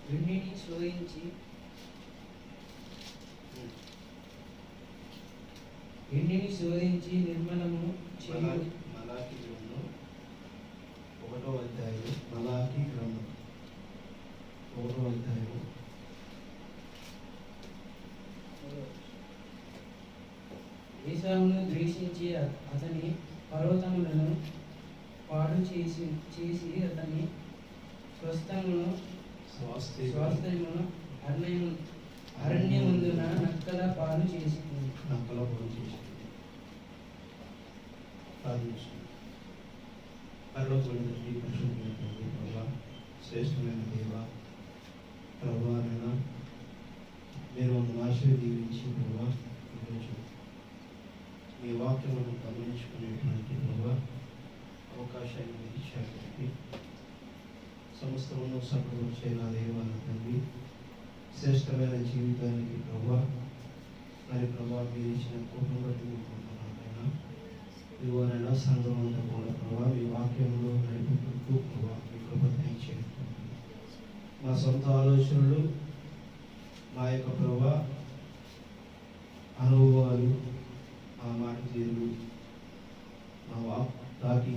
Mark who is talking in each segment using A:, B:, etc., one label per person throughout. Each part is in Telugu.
A: వెండిని శోధించి నిర్మలము చేయు.
B: మలాకి గ్రంథం 1వ అధ్యాయం. మలాకి గ్రంథం 1వ అధ్యాయం.
A: ఏశావును ద్వేషించి అతని పర్వతములను పాడు చేసి అతని స్వాస్థ్యమును అరణ్యమందున నక్కల పాలు చేసి
B: శ్రేష్టమైన దేవ ప్రభావైనా మీరు ఆశీర్వదించి ప్రభావ ఈరోజు మీ వాక్యములను గమనించుకునేటువంటి ప్రభావ అవకాశాన్ని మీరు ఇచ్చారు. సమస్తమును సమకూర్చే నా దేవాల తండ్రి, శ్రేష్టమైన జీవితానికి ప్రభావ మరి ప్రభావ మీరు ఇచ్చిన కృపను బట్టి మీకున్నానైనా ఇదిగోనైనా సంఘం అంతా కూడా ప్రభావ మీ వాక్యంలో నడిపిస్తూ ప్రభావ మీ కృప దయచేయండి. మా సొంత ఆలోచనలు, మా యొక్క ప్రభావ అనుభవాలు, మా మాట తీరులు, మా వాక్ దాటి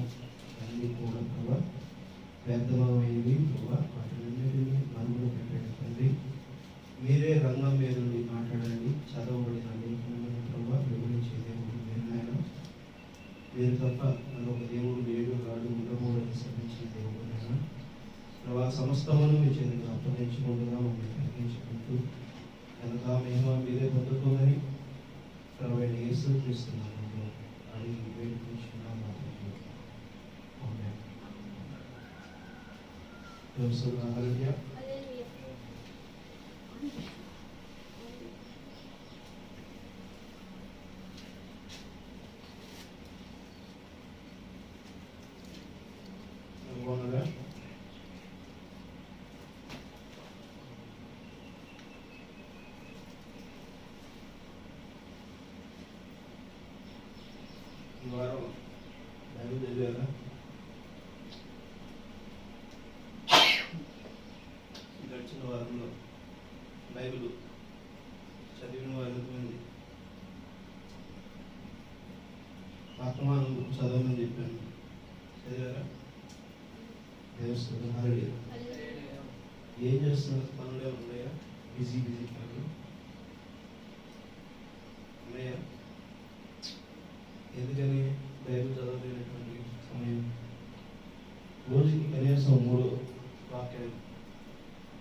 B: అన్నీ కూడా ప్రభావ వ్యర్థమైనవి ప్రభావ వాటినన్నిటినీ మరుగున పెట్టండి. మీరే రంగం మీద నుండి మాట్లాడండి. చదవబడిన లేఖనమైన ప్రభావ వివరించే దేవుడు మీరునైనా, మీరు తప్ప మరొక దేవుడు లేడు రాడు ఉండకూడని శ్రమించిన దేవుడునైనా ప్రభావ సమస్తమును మీ చేతికి అప్పగించకుండా మమ్మల్ని తగ్గించుకుంటూ కనుక మేము మీరే పొందుకోమని ప్రభు యేసుక్రీస్తున్నాము అడిగి వేడుకుంటున్నాము. హల్లెలూయా. ఈ వారం బైబిల్ చదివారా? గడిచిన వారంలో బైబిల్ చదివిన వారు ఎంతమంది? వర్తమానం చదవమని చెప్పాను, చదివారా? దేవస్థానం ఏం చేస్తున్నారు? పనులే ఉన్నాయా? బిజీ పనులు ఉన్నాయా? ఎందుకని బైబిల్ చదవలేనటువంటి సమయం? రోజుకి కనీసం 3 వాక్యాలు,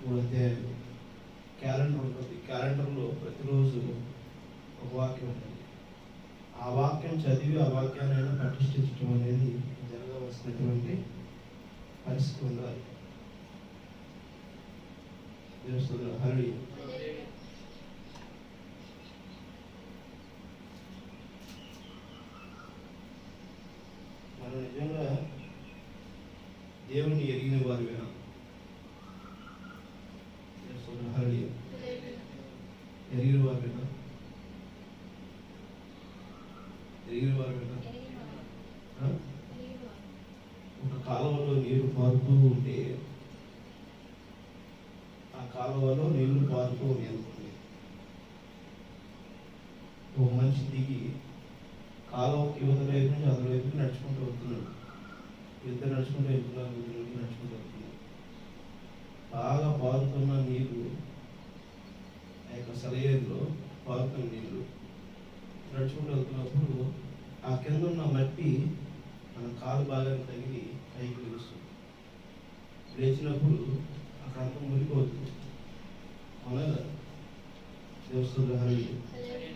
B: 3 అధ్యాయాలు. క్యాలెండర్ ఉంటుంది, క్యాలెండర్లో ప్రతిరోజు ఒక వాక్యం ఉంటుంది. ఆ వాక్యం చదివి ఆ వాక్యాన్ని పటిష్ఠించడం అనేది జరగవలసినటువంటి పరిస్థితి ఉండాలి. హరి మనం నిజంగా దేవుని ఎరిగిన వారివేనా? హరి ఎరిగిన వారివేనా? ఎరిగిన వారివేనా? ఒక కాలువలో నీరు పారుతూ ఉంటే ఆ కాలువలో నీళ్లు పారుతూ ఉంటుంది. ఒక మనిషి దిగి కాలువకి యువత వైపు నుంచి అతని వైపు నడుచుకుంటూ వస్తున్నాడు. ఇద్దరు నడుచుకుంటూ వెళ్తున్నారు, నడుచుకుంటూ వస్తున్నారు. బాగా పారుతున్న నీరు, ఆ యొక్క సెలయేరులో పారుతున్న నీళ్లు నడుచుకుంటూ వెళ్తున్నప్పుడు ఆ కింద ఉన్న మట్టి మన కాలు బాగా తగిలి పైకి లేస్తుంది. లేచినప్పుడు అక్కడంతా మునిగిపోతుంది. అవునా కదా? దేవస్థానం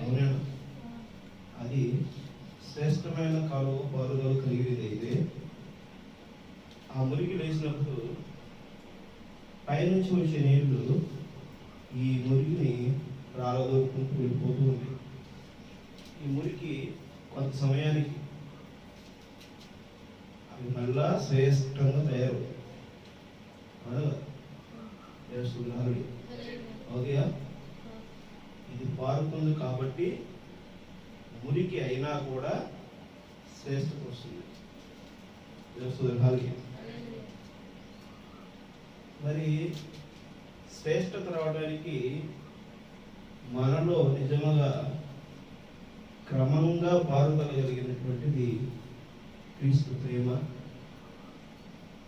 B: అవునా? అది శ్రేష్టమైన కాలువ పారుదల కలిగేది అయితే ఆ మురికి లేచినప్పుడు పైనుంచి వచ్చే నీళ్లు ఈ మురికిని రాలదోడుకుంటూ వెళ్ళిపోతూ ఉంది. ఈ మురికి కొంత సమయానికి అవి మళ్ళా శ్రేష్టంగా తయారవుతాయి. అవుతాయా? ఇది పారుతుంది కాబట్టి మురికి అయినా కూడా శ్రేష్టత వస్తుంది. మరి శ్రేష్టత రావడానికి మనలో నిజంగా క్రమంగా పారుదల కలిగినటువంటిది క్రీస్తు ప్రేమ.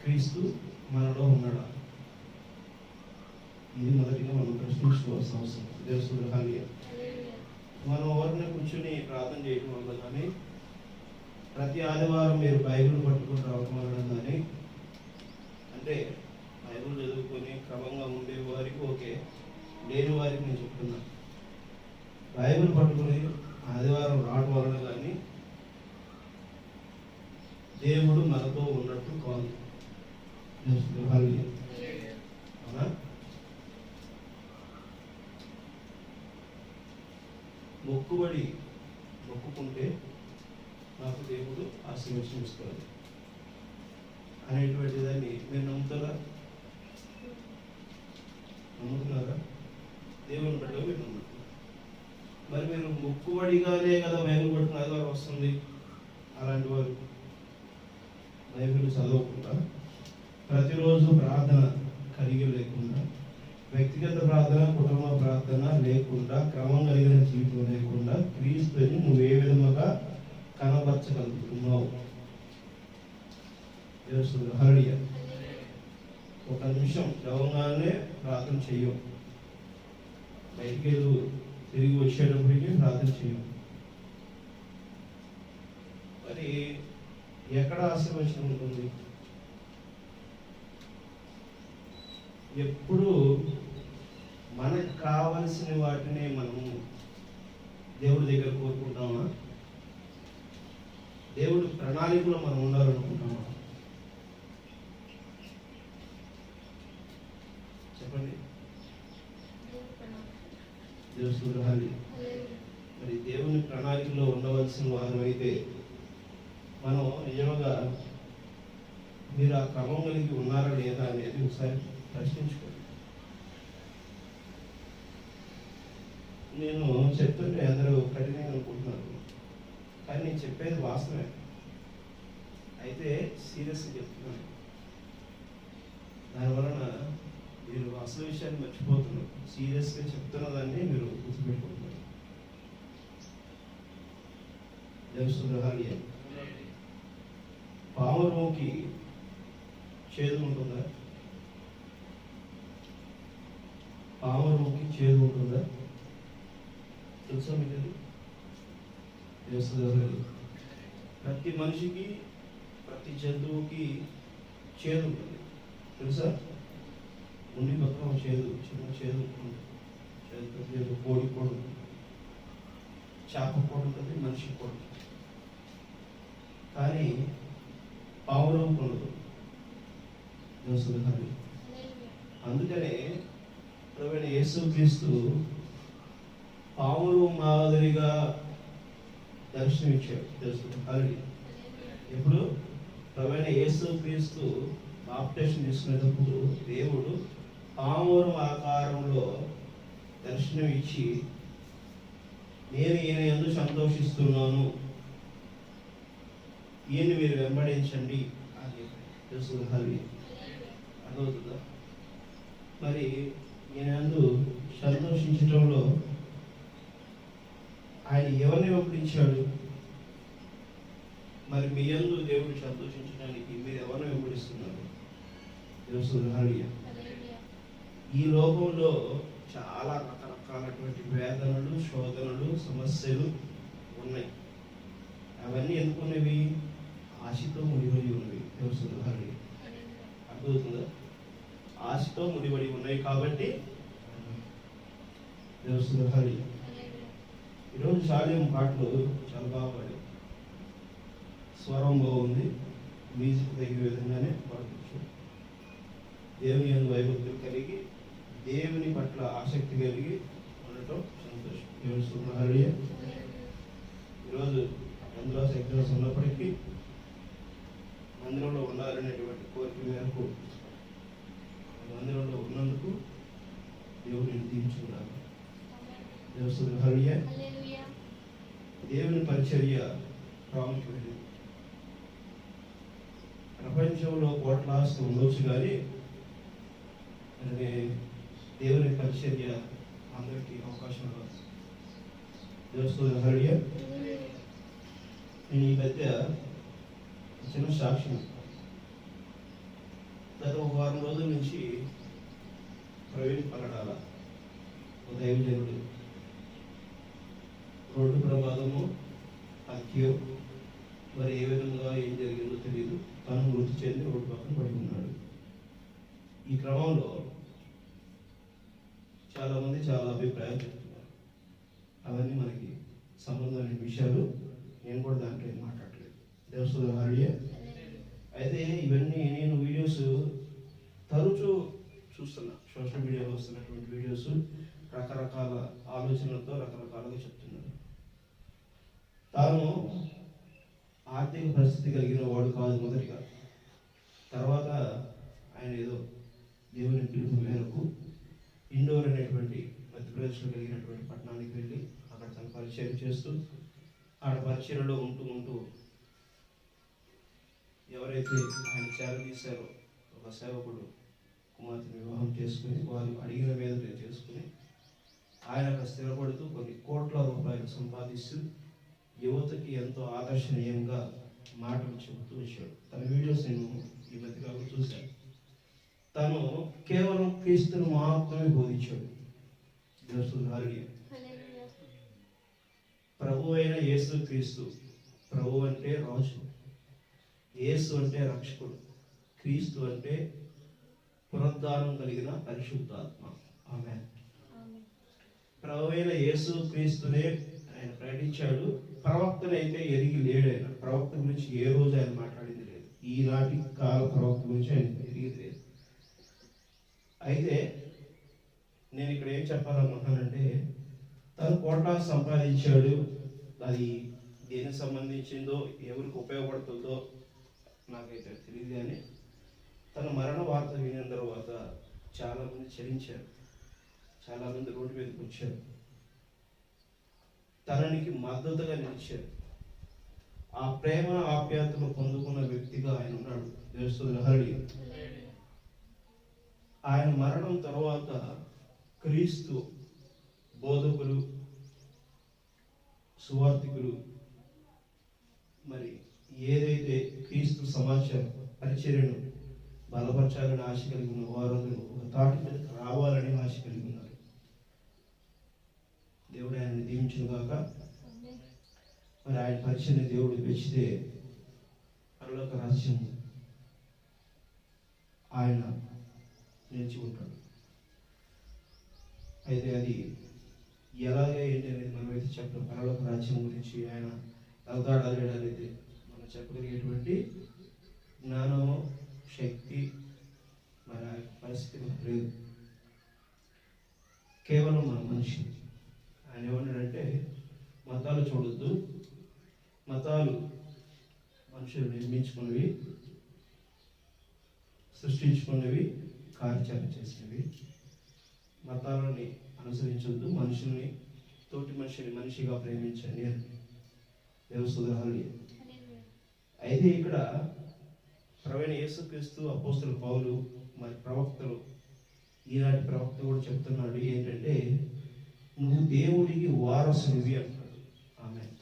B: క్రీస్తు మనలో ఉన్నాడా? ఇది మొదటిగా మనం ప్రశ్నించుకోవాల్సిన అవసరం. దేవుడు హల్లెలూయా. మనం ఎవరిని కూర్చుని ప్రార్థన చేయడం వల్ల కానీ, ప్రతి ఆదివారం మీరు బైబిల్ పట్టుకుని రావడం వలన కానీ, అంటే బైబిల్ చదువుకొని క్రమంగా ఉండే వారికి ఓకే, లేని వారికి నేను చెప్తున్నా, బైబిల్ పట్టుకుని ఆదివారం రావడం వలన కానీ దేవుడు మనతో ఉన్నట్టు కాదు. అవునా? మొక్కుకుంటే నాకు దేవుడు ఆశీర్వచనం ఇస్తాడు అనేటువంటి దాన్ని మీరు నమ్ముతున్నారా? దేవుని బట్టి మీరు నమ్ముతున్నారు. మరి మీరు మొక్కుబడిగానే కదా బైబిల్ పట్టుకుని ఆదివారం వస్తుంది. అలాంటి వారు బైబిల్ చదవకుండా, ప్రతిరోజు ప్రార్థన కలిగి లేకుండా, వ్యక్తిగత ప్రార్థన, కుటుంబ ప్రార్థన లేకుండా, క్రమం కలిగిన జీవితం లేకుండా క్రీస్తుని నువ్వు ఏ విధముగా కనబరచగలుగుతున్నావు? హల్లెలూయా. ఒక నిమిషం లవంగానే ప్రార్థన చెయ్యం, బయటికి తిరిగి వచ్చేటప్పటికి ప్రార్థన చెయ్యం. మరి ఎక్కడ ఆశీర్వచనం ఉంటుంది? ఎప్పుడు మనకు కావలసిన వాటిని మనము దేవుడి దగ్గర కోరుకుంటామా? దేవుడి ప్రణాళికలో మనం ఉండాలనుకుంటామా? చెప్పండి. దేవుడు హల్లెలూయా. మరి దేవుని ప్రణాళికలో ఉండవలసిన వారు అయితే మనం నిజంగా మీరు ఆ క్రమం కలిగి ఉన్నారా లేదా అనేది ఒకసారి ప్రశ్నించుకోండి. నేను చెప్తుంటే అందరూ కఠినంగా అనుకుంటున్నారు, కానీ నేను చెప్పేది వాస్తవమే. అయితే సీరియస్గా చెప్తున్నాను. దానివలన మీరు అసలు విషయాన్ని మర్చిపోతున్నారు. సీరియస్గా చెప్తున్న దాన్ని మీరు గుర్తుపెట్టుకుంటున్నారు. హల్లెలూయా. పావురంకి చేదు ఉంటుందా? పావురంకి చేదు ఉంటుందా? తెలుసా మీకు? ప్రతి మనిషికి, ప్రతి జంతువుకి చేదు ఉంటుంది. తెలుసా? ఉండి పక్కన చేదు, చిన్న చేదు ఉంటుంది. చేదు కోడి కూడా ఉంటుంది, చేప కూడా ఉంటుంది, మనిషికి కూడా ఉంటుంది. కానీ పావురం ఉండదు. అందుకనే ప్రభువైన యేసుక్రీస్తు పావురం మాదిరిగా దర్శనమిచ్చాడు. తెలుసు ఎప్పుడు? ప్రభువైన యేసుక్రీస్తు బాప్టిజం తీసుకునేటప్పుడు దేవుడు పావురం ఆకారంలో దర్శనం ఇచ్చి, నేను ఈయన యందు సంతోషిస్తున్నాను, ఈయన మీరు వెంబడించండి అని తెలుసు. అర్థమవుతుందా? మరి ఈయన యందు సంతోషించడంలో ఆయన ఎవరిని వెంబడించాడు? మరి మీ యందు దేవుడు సంతోషించడానికి మీరు ఎవరిని వెంబడిస్తున్నారు? తెలుసు. ఈ లోకంలో చాలా రకరకాలటువంటి వేదనలు, శోధనలు, సమస్యలు ఉన్నాయి. అవన్నీ ఎందుకున్నవి? ఆశతో ముడిపడి ఉన్నవి. తెలుసు. అర్థమవుతుందా? ఆశతో ముడిపడి ఉన్నాయి కాబట్టి తెలుసు. ఈరోజు శాల్యం పాటలు చాలా బాగా పాడారు. స్వరం బాగుంది, మ్యూజిక్ తగిన విధంగానే పాడవచ్చు. దేవుని యందు వైభక్తులు కలిగి, దేవుని పట్ల ఆసక్తి కలిగి ఉండటం సంతోషం. దేవుని హల్లెలూయా. ఈరోజు అందులో సెక్టర్స్ ఉన్నప్పటికీ మందిరంలో ఉండాలనేటువంటి కోరిక మేరకు మందిరంలో ఉన్నందుకు దేవుడిని దీవించుకున్నారు. దేవుని హల్లెలూయా. దేవుని పరిచర్య ప్రాముఖ్యమైనది. ప్రపంచంలో కోట్లాస్తి ఉండొచ్చు, కానీ దేవుని పరిచర్య అందరికీ అవకాశం ఇవ్వాలి. దేవస్థుల హరియా నేను ఈ మధ్య చిన్న సాక్ష్యం గత ఒక వారం రోజుల నుంచి ప్రవీణ్ పల్లడాల దైవజనుడు రోడ్డు ప్రమాదము హత్య మరి ఏ విధంగా ఏం జరిగిందో తెలియదు. తను మృతి చెంది రోడ్డు పక్కన పడి ఉన్నాడు. ఈ క్రమంలో చాలామంది చాలా అభిప్రాయాలు చెప్తున్నారు. అవన్నీ మనకి సంబంధం లేని విషయాలు. నేను కూడా దాంట్లో ఏం మాట్లాడలేదు. దేవస్థుల హరియా అయితే ఇవన్నీ నేను వీడియోస్ తరచూ చూస్తున్నా. సోషల్ మీడియాలో వస్తున్నటువంటి వీడియోస్ రకరకాల ఆలోచనలతో రకరకాలుగా చెప్తున్నారు. తాను ఆర్థిక పరిస్థితి కలిగిన వాడు కాదు మొదటిగా. తర్వాత ఆయన ఏదో దేవుని పిలుపు మేరకు ఇండోర్ అనేటువంటి మధ్యప్రదేశ్లో కలిగినటువంటి పట్టణానికి వెళ్ళి అక్కడ తన పరిచయం చేస్తూ ఆడ పరిచయలో ఉంటూ ఎవరైతే ఆయన చేరదీశారో ఒక సేవకుడు కుమార్తెను వివాహం చేసుకుని వారు అడిగిన మీద చేసుకుని ఆయన అక్కడ స్థిరపడుతూ కొన్ని కోట్ల రూపాయలు సంపాదిస్తూ యువతకి ఎంతో ఆకర్షణీయంగా మాటలు చెబుతూ వచ్చాడు. తన వీడియోస్ నేను ఈ మధ్యకాలంలో చూశాను. తను కేవలం క్రీస్తును మాత్రమే బోధించాడు. ప్రభు అయిన యేసు క్రీస్తు. ప్రభు అంటే రాజు, యేసు అంటే రక్షకుడు, క్రీస్తు అంటే పునరుద్ధానం కలిగిన పరిశుద్ధాత్మ. ఆమేన్. ప్రభు అయిన యేసు క్రీస్తునే ఆయన ప్రకటించాడు. ప్రవక్తనైతే ఎరిగి లేడు. ఆయన ప్రవక్త గురించి ఏ రోజు ఆయన మాట్లాడింది లేదు. ఈనాటి కాల ప్రవక్త గురించి ఆయన ఎరిగింది లేదు. అయితే నేను ఇక్కడ ఏం చెప్పాలనుకుంటున్నానంటే, తను కోట్ల సంపాదించాడు. అది దేనికి సంబంధించిందో ఎవరికి ఉపయోగపడుతుందో నాకైతే తెలియదు. కానీ తన మరణ వార్త వినిన తర్వాత చాలామంది చలించారు, చాలామంది రోడ్డు మీదకి వచ్చారు, తననికి మద్దతుగా నిలిచారు. ఆ ప్రేమ ఆప్యాయతను పొందుకున్న వ్యక్తిగా ఆయన ఉన్నాడు. దేవస్థుల హరియా ఆయన మరణం తర్వాత క్రీస్తు బోధకులు, సువార్థికులు మరి ఏదైతే క్రీస్తు సమాచారం పరిచర్యను బలపరచాలని ఆశ కలిగి ఉన్న వారందరూ ఒక తాటి మీద రావాలని ఆశ కలిగి ఉన్నారు. దేవుడు ఆయనని దీవించును గాక. మరి ఆయన పరిచర్ని దేవుడు పెంచితే పరలోక రహస్యం ఆయన నిలిచి ఉంటాడు. అయితే అది ఎలాగే ఏంటి అనేది మనమైతే చెప్పడం. పరలోక రాజ్యం గురించి ఆయన వెళ్తాడా అనేది మనం చెప్పగలిగేటువంటి జ్ఞానము, శక్తి మరి ఆ పరిస్థితి మనకు లేదు. కేవలం మన మనిషి. ఆయన ఏమన్నాడంటే, మతాలు చూడొద్దు, మతాలు మనుషులు నిర్మించుకున్నవి, సృష్టించుకున్నవి, కార్యాచరణ చేసినవి. మతాలని అనుసరించొద్దు, మనుషుల్ని, తోటి మనిషిని మనిషిగా ప్రేమించండి అని దేవస్థుల హరియా. అయితే ఇక్కడ ప్రవీణ యేసుక్రీస్తు, అపోస్తలుడు పౌలు మరి ప్రవక్తలు, ఈనాటి ప్రవక్త కూడా చెప్తున్నాడు ఏంటంటే, నువ్వు దేవుడికి వారసునివి అంటాడు. ఆమేన్.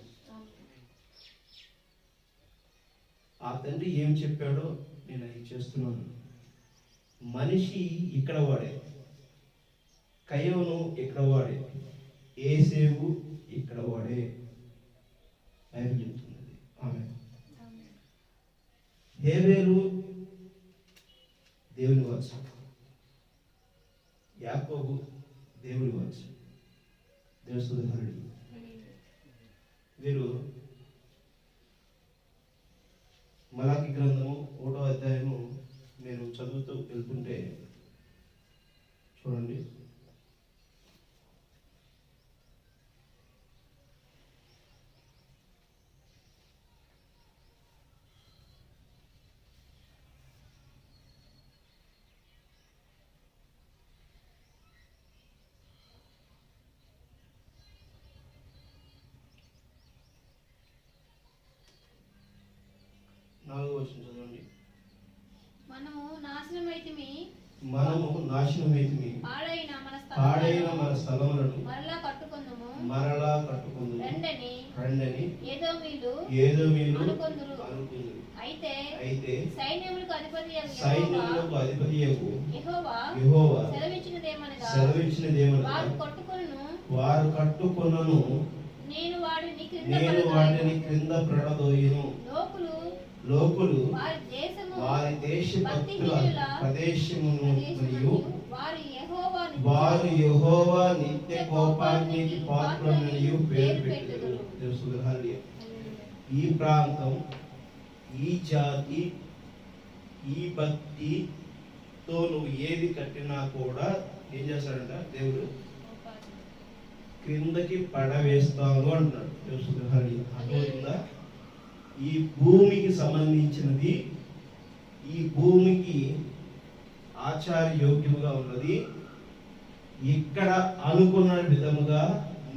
B: ఆ తండ్రి ఏం చెప్పాడో నేను అది చేస్తున్నాను. మనిషి ఇక్కడ వాడే, కయ్యోను ఇక్కడ వాడే, ఏసేవు ఇక్కడ వాడే బైబిల్ చెప్తున్నది. ఆమేన్. హేబేలు దేవుని వంశం, యాకోబు దేవుని వంశం, దేవస్థుల హరియా. వీరు మలాకి గ్రంథము 1వ అధ్యాయము నేను చదువుతూ వెళ్తుంటే చూడండి. చదవండి.
C: మనము నాశనమైతిమి,
B: మనము నాశనమైతిమి, పాడైన మన స్థలములను మరలా కట్టుకుందుము రండని ఏదోమీలు అనుకొందురు.
C: అయితే
B: అయితే
C: సైన్యములకు అధిపతియగు
B: యెహోవా
C: సెలవిచ్చినదేమనగా
B: వారు కట్టుకొనును,
C: నేను వాడిని
B: క్రింద పడదోయును. లోకులు వారి దేశభక్తుల ప్రదేశమును మరియు వారు యెహోవా నిత్య కోపాగ్నికి పాత్రులనియు పేరు పెట్టెదరు. ఈ ప్రాంతం, ఈ జాతి, ఈ భక్తితో నువ్వు ఏది కట్టినా కూడా ఏం చేస్తాడంట దేవుడు? క్రిందకి పడవేస్తాను అంటున్నాడు. అర్థమైందా? ఈ భూమికి సంబంధించినది, ఈ భూమికి ఆచారయోగ్యముగా ఉన్నది. ఇక్కడ అనుకున్న విధముగా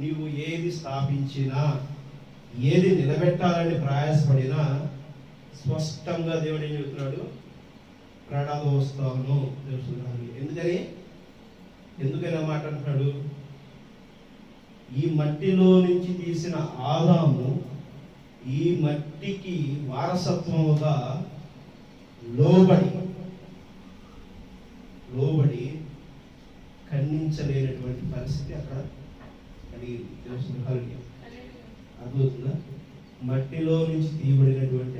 B: నీవు ఏది స్థాపించినా, ఏది నిలబెట్టాలని ప్రయాసపడినా స్పష్టంగా దేవుడు ఏం చెబుతున్నాడు? ప్రడదోస్తాను. ఎందుకని మాట అంటున్నాడు? ఈ మట్టిలో నుంచి తీసిన ఆదాము ఈ మట్టికి వారసత్వముగా లోబడి ఖండించలేనటువంటి పరిస్థితి అక్కడ కలిగింది. అర్థమవుతుందా? మట్టిలో నుంచి తీయబడినటువంటి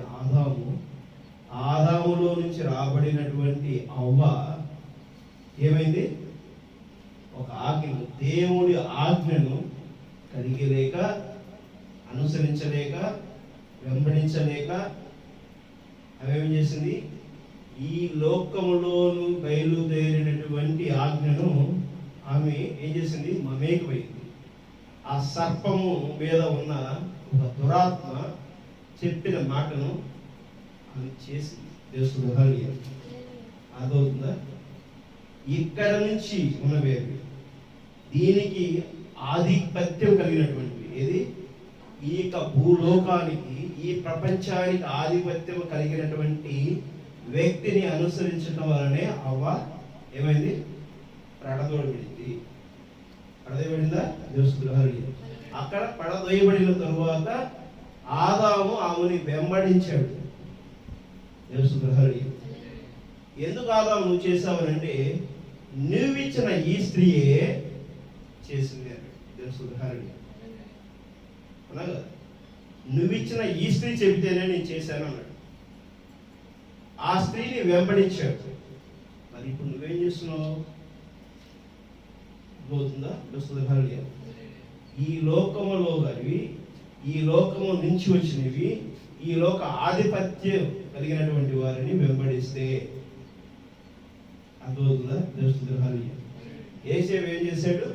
B: ఆదాములో నుంచి రాబడినటువంటి అవ్వ ఏమైంది? ఒక ఆజ్ఞను, దేవుడి ఆజ్ఞను కలిగలేక, అనుసరించలేక, వెంబడించలేక అవేం చేసింది? ఈ లోకములోను బయలుదేరినటువంటి ఆజ్ఞను ఆమె ఏం చేసింది? మమేకమైంది. ఆ సర్పము మీద ఉన్న ఒక దురాత్మ చెప్పిన మాటను ఆమె చేసింది. దేవుడు అదవుతుందా? ఇక్కడ నుంచి ఉన్నవేవి దీనికి ఆధిపత్యం కలిగినటువంటి ఏది? ఈ యొక్క భూలోకానికి, ఈ ప్రపంచానికి ఆధిపత్యం కలిగినటువంటి వ్యక్తిని అనుసరించడం వలనే అవ్వ ఏమైంది? పడదోయబడింది. పడదోయబడిందా? అక్కడ పడదోయబడిన తరువాత ఆదాము ఆమెని వెంబడించాడు. ఎందుకు ఆదాము నువ్వు చేసావనంటే, నువ్విచ్చిన ఈ స్త్రీయే చేసింది అని. అలాగా నువ్విచ్చిన ఈ స్త్రీ చెబితేనే నేను చేశాను అన్నాడు. ఆ స్త్రీని వెంబడించాడు. మరి ఇప్పుడు నువ్వేం చేస్తున్నావు? పోతుందా? ఈ లోకములో కలివి, ఈ లోకము నుంచి వచ్చినవి, ఈ లోక ఆధిపత్యం కలిగినటువంటి వారిని వెంబడిస్తే అర్థమవుతుందా? ఏసేపు ఏం చేశాడు?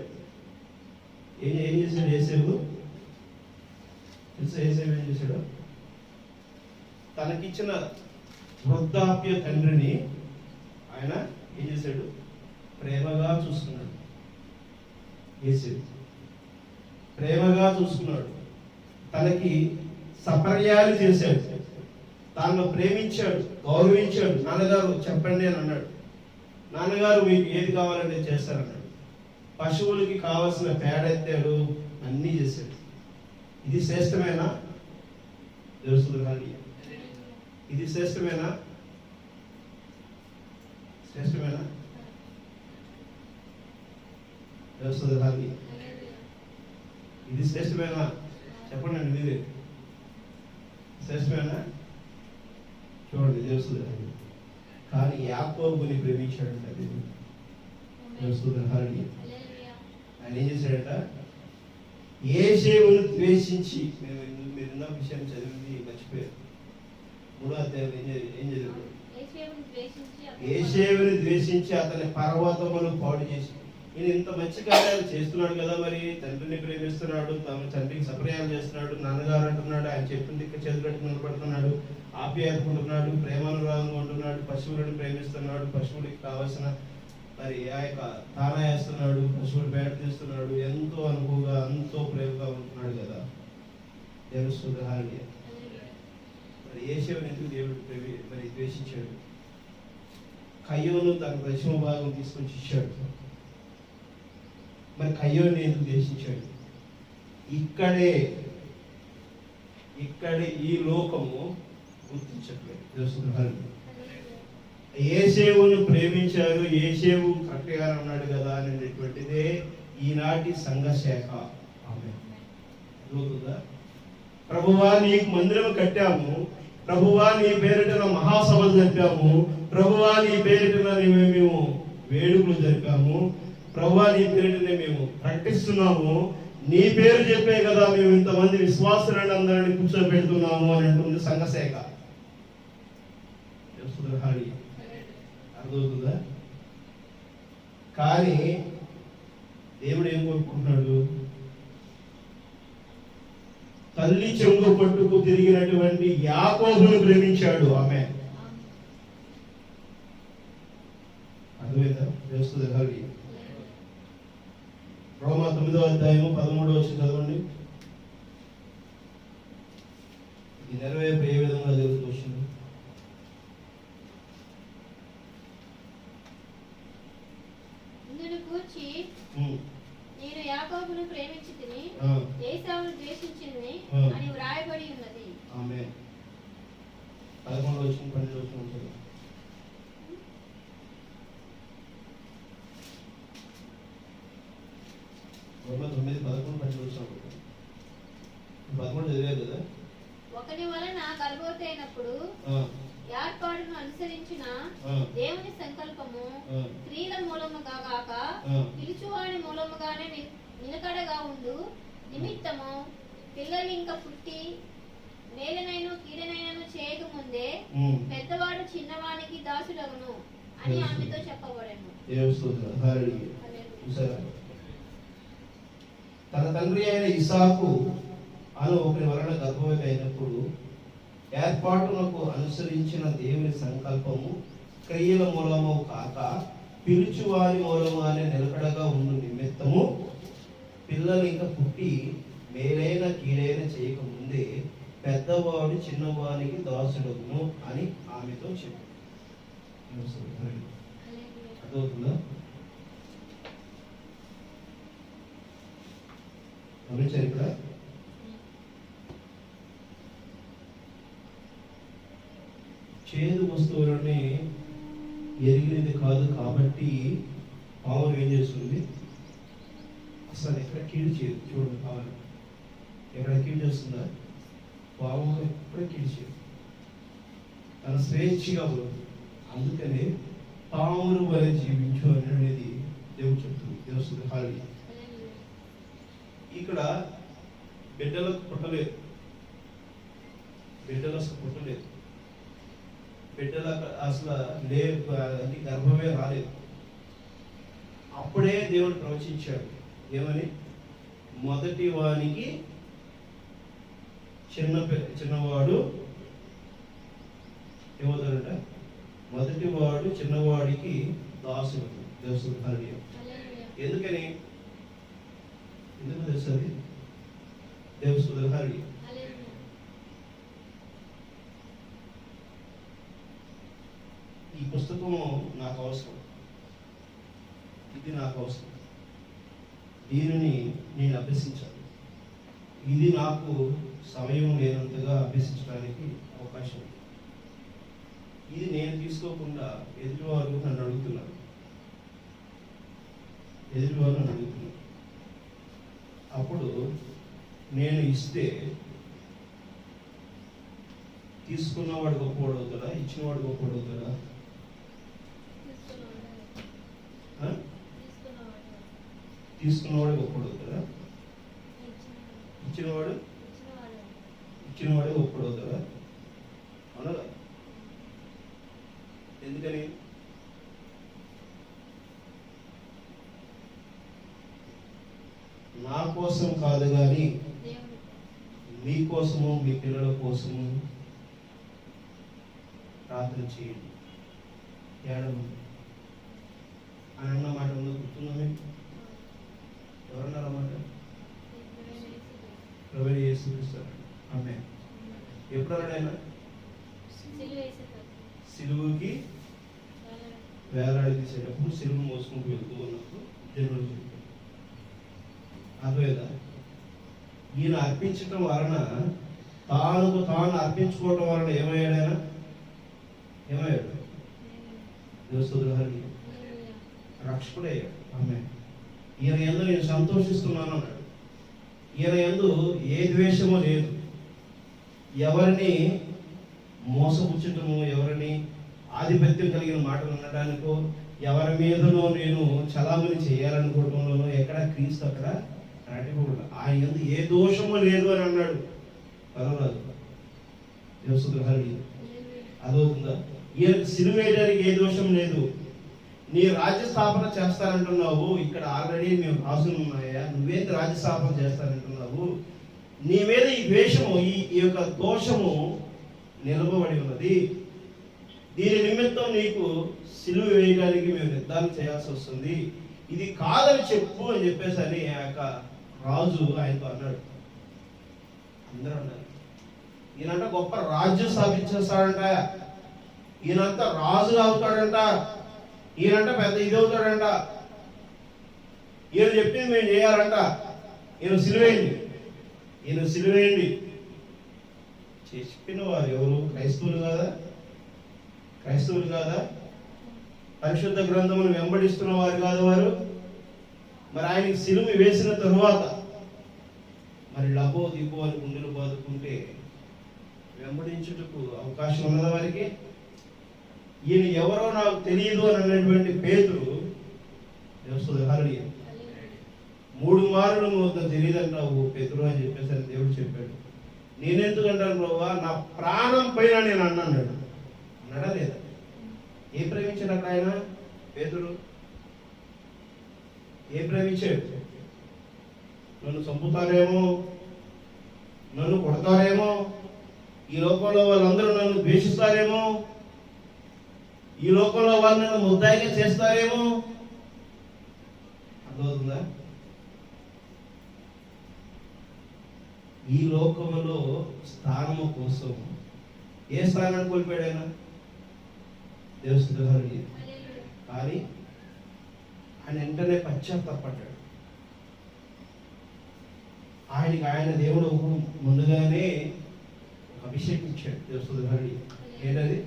B: ఏం చేశాడు ఏసేపు? ఏసేపు ఏం చేశాడు? తనకిచ్చిన వృద్ధాప్య తండ్రిని ఆయన ఏం చేశాడు? ప్రేమగా చూసుకున్నాడు. ఏసేపు ప్రేమగా చూసుకున్నాడు. తనకి సపర్యాలు చేశాడు. తాను ప్రేమించాడు, గౌరవించాడు. నాన్నగారు చెప్పండి అని అన్నాడు. నాన్నగారు మీకు ఏది కావాలంటే చేస్తారన్నాడు. పశువులకి కావాల్సిన పేడ ఎత్తాడు, అన్నీ చేశాడు. ఇది శ్రేష్టమేనా? ఇది శ్రేష్టమేనా? శ్రేష్టమేనా? ఇది శ్రేష్టమేనా? చెప్పండి అండి మీరే. శ్రేష్టమేనా? చూడండి తెలుస్తుంది. కానీ యాకోబుని ప్రేమించాడంట దేవుడు. ఆయన ఏం చేశాడట? ఏసేవును ద్వేషించి, మీరు ఎన్నో విషయం చదివింది మర్చిపోయారు. 3వ అధ్యాయం ఏం చదివాడు? ఏసేవుని ద్వేషించి అతని పర్వతములు పాడు చేసి. ఈయన ఇంత మంచి కార్యాలు చేస్తున్నాడు కదా, మరి తండ్రిని ప్రేమిస్తున్నాడు, తమ తండ్రికి సపర్యాలు చేస్తున్నాడు, నాన్నగారు అంటున్నాడు, ఆయన చెప్పింది చేతులట్టు నిలబడుతున్నాడు, ఆప్యాయకుంటున్నాడు, ప్రేమానురాగంగా ఉంటున్నాడు, పశువులను ప్రేమిస్తున్నాడు, పశువులకి కావలసిన మరి ఆ యొక్క తానా వేస్తున్నాడు, పశువులు బయట తీస్తున్నాడు, ఎంతో అనుకువగా, ఎంతో ప్రేమగా ఉంటున్నాడు కదా. దేవుడు మరి ఏసేవుని ఎందుకు దేవుడు మరి ద్వేషించాడు? కయ్యోను తన దశమ భాగం తీసుకొచ్చి ఇచ్చాడు. మరి కయ్యోను ఎందుకు దేశించాడు? ఇక్కడే ఈ లోకము గుర్తించట్లేదు. యేసేవును ప్రేమించారు, యేసేవు కరెక్ట్గా ఉన్నాడు కదా అనేటువంటిదే ఈనాటి సంఘ శాఖ. ఆమేన్. ప్రభువా నీకు మందిరం కట్టాము, ప్రభువా నీ పేరిట మహాసభలు జరిపాము, ప్రభువా నీ పేరిట మేము వేడుకలు జరిపాము, ప్రభువా నీ పేరిటనే మేము ప్రకటిస్తున్నాము, నీ పేరు చెప్పే కదా మేము ఇంతమంది విశ్వాసులను అందరినీ కూర్చోబెడుతున్నాము అని అంటుంది సంఘ శాఖ. అర్థమవుతుందా? కానీ దేవుడు ఏం కోరుకుంటున్నాడు? తల్లి చెంగు పట్టుకు తిరిగినటువంటి యాకోబును ప్రేమించాడు. ఆమె అర్థమైందా? తెలుస్తుంది. హరి రోమా 9వ అధ్యాయము 13వ వచనం చదవండి. ఈ నెరవేర్పు ఏ విధంగా జరుగుతూ వచ్చింది?
C: కూర్చి నేను యాకోబును ప్రేమించితిని, ఏశావును ద్వేషించితిని అని వ్రాయబడి ఉన్నది.
B: ఆమేన్. 11వ వచనం 12వ వచనం చదవండి. రోమా 9, 11, 12 వచనం. 11 చదివారు కదా?
C: ఒకని వలన గర్భవతి అయినప్పుడు ఏర్పాటును అనుసరించిన దేవుని సంకల్పము స్త్రీల మూలముగా కాక పిలుచువాని మూలముగానే నిలకడగా ఉండు నిమిత్తము పిల్లలు ఇంకా పుట్టి మేలనైనా కీడనైనా చేయక ముందే పెద్దవాడు చిన్నవానికి దాసుడగును అని ఆమెతో చెప్పబడెను.
B: తన తండ్రి అయిన ఇసాకు అను ఒకరి వలన గర్భవతి అయినప్పుడు ఏర్పాటునకు అనుసరించిన దేవుని సంకల్పము క్రియల మూలము కాక పిలుచువారి మూలముగానే నిలకడగా ఉండు నిమిత్తము పిల్లలు ఇంకా పుట్టి మేలైన కీడైన చేయక ముందే పెద్దవాడు చిన్నవానికి దాసుడగును అని ఆమెతో చెప్పాడు. అర్థమవుతుందా? గమనించారు ఇక్కడ? చేదు వస్తువులని ఎరిగినది కాదు కాబట్టి పాము ఏం చేస్తుంది? అసలు ఎక్కడ కీడు చేయదు. చూడండి, పాము ఎక్కడ కీడు చేస్తుందా? పాము ఎక్కడ కీడు చేయదు, తన స్వేచ్ఛగా ఉంటుంది. అందుకనే పామును వలె జీవించు అనేది దేవుడు చెప్తుంది. దేవుడు హాలి ఇక్కడ బిడ్డలకు పుట్టలేదు, బిడ్డలు అసలు పుట్టలేదు, బిడ్డలకు అసలు అది గర్భమే రాలేదు. అప్పుడే దేవుడు ప్రవచించాడు. ఏమని? మొదటి వానికి చిన్నవాడు ఏమవుతాడంట? మొదటి వాడు చిన్నవాడికి దాసుడు. దేవుడు హాలి. ఎందుకని? ఎందుకు తెలుస్తుంది? దేవుడు హాలి. ఈ పుస్తకము నాకు అవసరం, ఇది నాకు అవసరం, దీనిని నేను అభ్యసించాలి. ఇది నాకు సమయం లేనంతగా అభ్యసించడానికి అవకాశం ఉంది. ఇది నేను తీసుకోకుండా ఎదుటివారు నన్ను అడుగుతున్నారు, అప్పుడు నేను ఇస్తే తీసుకున్నవాడు గొప్పవాడు అవుతాడా? ఇచ్చినవాడు గొప్పవాడు అవుతాడా? తీసుకున్నవాడు గొప్పవాడు అవుతాడా? ఇచ్చినవాడే గొప్పవాడు అవుతాడా? అవునా? ఎందుకని? నా కోసం కాదు కానీ మీ కోసము, మీ పిల్లల కోసము ప్రార్థన చేయండి. ఏడము అని అన్న మాట ఉందో గుర్తుందా మీకు? ఎవరన్నారు అన్నమాట? ప్రభువైన యేసుక్రీస్తు. ఆమె ఎప్పుడు అన్నాడు ఆయన? సిలువుకి వేలాడి తీసేటప్పుడు సిలువను మోసుకుంటూ వెళ్తూ ఉన్నప్పుడు జనులు చెప్పారు. అర్థమైందా? ఈయన అర్పించటం వలన తాను అర్పించుకోవటం వలన ఏమయ్యాడు? దేవస్తుని రక్షకుడయ్యాడు. ఆమె ఈయన యందు నేను సంతోషిస్తున్నాను అన్నాడు. ఈయన యందు ఏ ద్వేషము లేదు. ఎవరిని మోసపుచ్చటము, ఎవరిని ఆధిపత్యం కలిగిన మాటలు అనడానికో, ఎవరి మీదనో నేను చలామణి చేయాలనుకోవటంలోనో ఎక్కడ క్రీస్తు అక్కడ నాటిపోకూడదు. ఆయన యందు ఏ దోషము లేదు అని అన్నాడు పర్వాలేదు. అదవుతుందా? ఈయనకు సిలువ వేయడానికి ఏ దోషం లేదు. నీ రాజ్య స్థాపన చేస్తానంటున్నావు, ఇక్కడ ఆల్రెడీ మేము రాసులు ఉన్నాయా, నువ్వేంటి రాజ్య స్థాపన చేస్తానంటున్నావు? నీ మీద ఈ ద్వేషము, ఈ యొక్క దోషము నిలబడి ఉన్నది. దీని నిమిత్తం నీకు సిలువ వేయడానికి మేము నిర్ధారణ చేయాల్సి వస్తుంది. ఇది కాదని చెప్పు అని చెప్పేసి అని ఆ యొక్క రాజు ఆయనతో అన్నాడు. అందరూ అన్నారు, ఈయనంట గొప్ప రాజ్యం స్థాపించేస్తాడంట, ఈయనంతా రాజుగా అవుతాడంట, ఈయనంట పెద్ద ఇది అవుతాడంట, ఈయన చెప్పింది మేము చేయాలంట, ఈయన సిలువేయండి. చెప్పిన వారు ఎవరు? క్రైస్తవులు కాదా? పరిశుద్ధ గ్రంథమును వెంబడిస్తున్న వారు కాదు వారు? మరి ఆయనకి సిలువ వేసిన తరువాత మరి లబో దిబో అని గుండెలు బాదుకుంటే వెంబడించుటకు అవకాశం ఉన్నదా వారికి? ఈయన ఎవరో నాకు తెలియదు అని అన్నటువంటి పేతురు 3 మార్లు నువ్వు తెలియదంటావు పేతురు అని చెప్పేసి దేవుడు చెప్పాడు. నేనెందుకంటాను ప్రభు, నా ప్రాణం పైన నేను అన్నాడు. అన్నాడా లేదా? ఏం ప్రేమించాడు అక్కడ ఆయన? పేతురు ఏం ప్రేమించాడు? నన్ను చంపుతారేమో, నన్ను కొడతారేమో, ఈ లోకంలో వాళ్ళందరూ నన్ను ద్వేషిస్తారేమో, ఈ లోకంలో వాళ్ళు నన్ను ముద్దాయిగా చేస్తారేమో. అర్థమవుతుందా? ఈ లోకంలో స్థానము కోసం ఏ స్థానాన్ని కోల్పోయాడు ఆయన? దేవస్థానాన్ని. కానీ ఆయన వెంటనే పశ్చాత్తాపడ్డాడు. ఆయన దేవుడు ముందుగానే అభిషేకం ఇచ్చాడు దేవస్థానాన్ని. ఏంటది?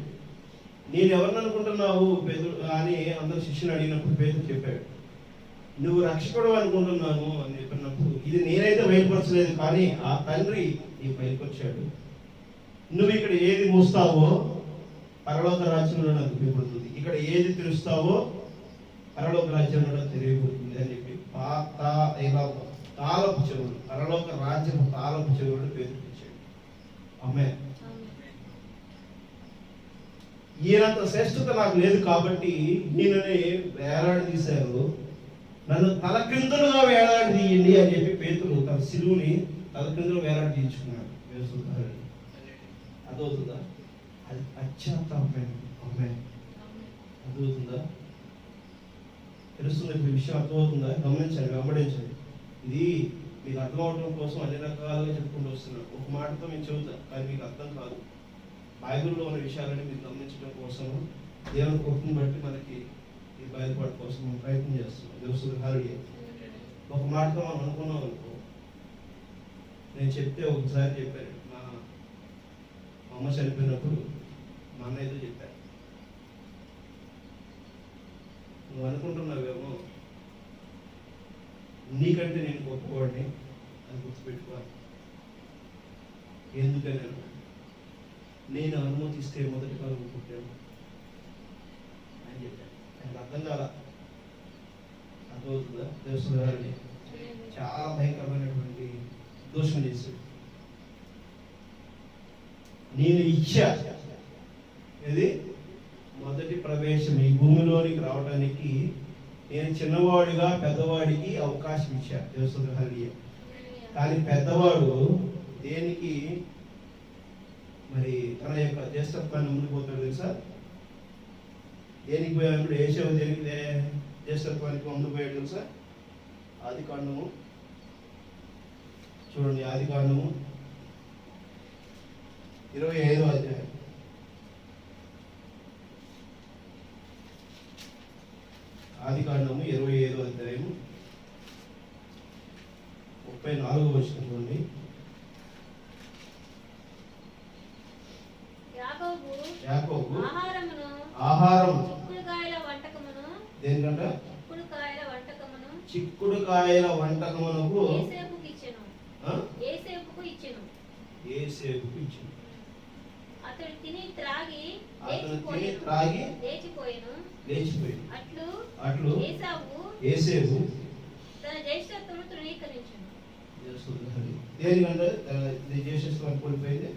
B: నేను ఎవరిని అనుకుంటున్నావు పేతురు అని అందరు శిష్యులు అడిగినప్పుడు పేతురు చెప్పాడు, నువ్వు రక్షకుడు అనుకుంటున్నాను అని చెప్పినప్పుడు, ఇది నేనైతే బయలుపరచలేదు కానీ ఆ తండ్రి నీకు బయలుపరిచాడు. నువ్వు ఇక్కడ ఏది మూస్తావో పరలోక రాజ్యంలో నాకు తెలియబడుతుంది, ఇక్కడ ఏది తెలుస్తావో పరలోక రాజ్యంలో తెలియబడుతుంది అని చెప్పి తాళపు చెవులు, పరలోక రాజ్యం తాళపు చెవులు పేరుపించాడు. అమ్మే, ఈయనంత శ్రేష్ఠత నాకు లేదు కాబట్టి ఈయనని వేలాడదీశారు, నన్ను తలక్రిందులుగా వేలాడదీయండి అని చెప్పి పేతురు తన సిలువుని తలక్రిందులు వేలాడదీయించుకున్నాడు. అదవుతుందా? అది పశ్చాత్తాపం. అమ్మే, అదవుతుందా? తెలుస్తుంది ఇప్పుడు విషయం? అర్థమవుతుందా? గమనించండి, వెంబడించండి. ఇది మీకు అర్థం అవడం కోసం అన్ని రకాలుగా చెప్పుకుంటూ వస్తున్నాను. ఒక మాటతో మేము చెబుతాం కానీ మీకు అర్థం కాదు. బైబిల్లో ఉన్న విషయాలని మీరు గమనించడం కోసం దేవుని కృపను బట్టి మనకి ఈ బయలుపాటు కోసం మనం ప్రయత్నం చేస్తున్నాం. దేవస్థానం ఒక మాటతో మనం అనుకున్నాం అనుకో, నేను చెప్తే ఒకసారి చెప్పాను, మా అమ్మ చనిపోయినప్పుడు మా అన్నయ్యతో చెప్పాను, నువ్వు అనుకుంటున్నావేమో నీకంటే నేను గొప్పవాడిని అని గుర్తుపెట్టుకోవాలి. ఎందుకని నేను అనుమతిస్తే మొదటి కాలం పుట్టాను అని చెప్పాను. ఆయనకు అర్థం కాదా? అర్థమవుతుందా? దేవస్థానాన్ని చాలా భయంకరమైనటువంటి దోషం చేశాడు. నేను ఇచ్చా, ఇది మొదటి ప్రవేశం ఈ భూమిలోనికి రావడానికి నేను చిన్నవాడిగా పెద్దవాడికి అవకాశం ఇచ్చా దేవస్థానాన్ని. కానీ పెద్దవాడు దేనికి మరి తన యొక్క జ్యేష్ఠత్వాన్ని ముందుకుపోతాడు తెలుసా? దేనికి పోయాడు? ఏషవ దేనికి జ్యేష్ఠత్వానికి ముందుకుపోయాడు తెలుసా? ఆదికాండము చూడండి, ఆదికాండము 25వ అధ్యాయం. ఆదికాండము 25వ అధ్యాయము 34వ వచనం నుండి. యాకోబు ఆహారము దేనికంట? చిక్కుడుకాయల వంటకమునకు యేసేపుకు ఇచ్చెను.
C: అతడు తిని త్రాగి లేచిపోయెను. అట్లు
B: యేసేపు
C: తన జ్యేష్ఠత్వమును తృణీకరించెను.
B: దేనికంటే జ్యేష్ఠత్వం కోల్పోయింది?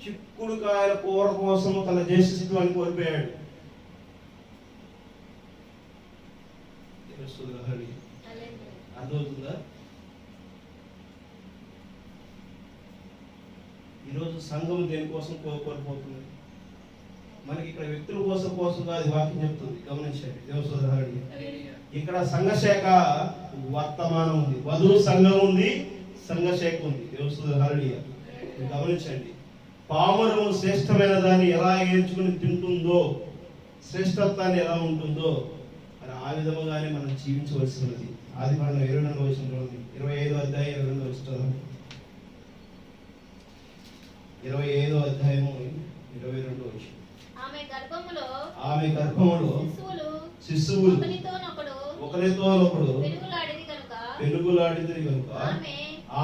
B: చిక్కుడుకాయల కూర కోసము తన జ్యేష్ఠత్వాన్ని కోల్పోయాడు. అర్థమవుతుందా? ఈరోజు సంఘం దేనికోసం కోల్పోతుంది? మనకి ఇక్కడ వ్యక్తుల కోసం కాదు వాక్యం చెప్తుంది. గమనించండి దేవసోదరుడు, ఇక్కడ సంఘశాఖ వర్తమానం ఉంది, వధువు సంఘం ఉంది, సంఘశాఖ ఉంది. దేవసోదరుడు గమనించండి. పామరము శ్రేష్టమైన దాన్ని ఎలా ఏర్చుకుని తింటుందో, శ్రేష్టత్వాన్ని ఎలా ఉంటుందో మరి ఆ విధముగానే మనం జీవించవలసినది. ఆదికాండం 22వ వచనంలో 25వ అధ్యాయం 22వ వచనం 25వ అధ్యాయము 22వ వచనం. ఆమె గర్భములో శిశువులు ఒకరితోనొకడు పెనుగులాడినది కనుక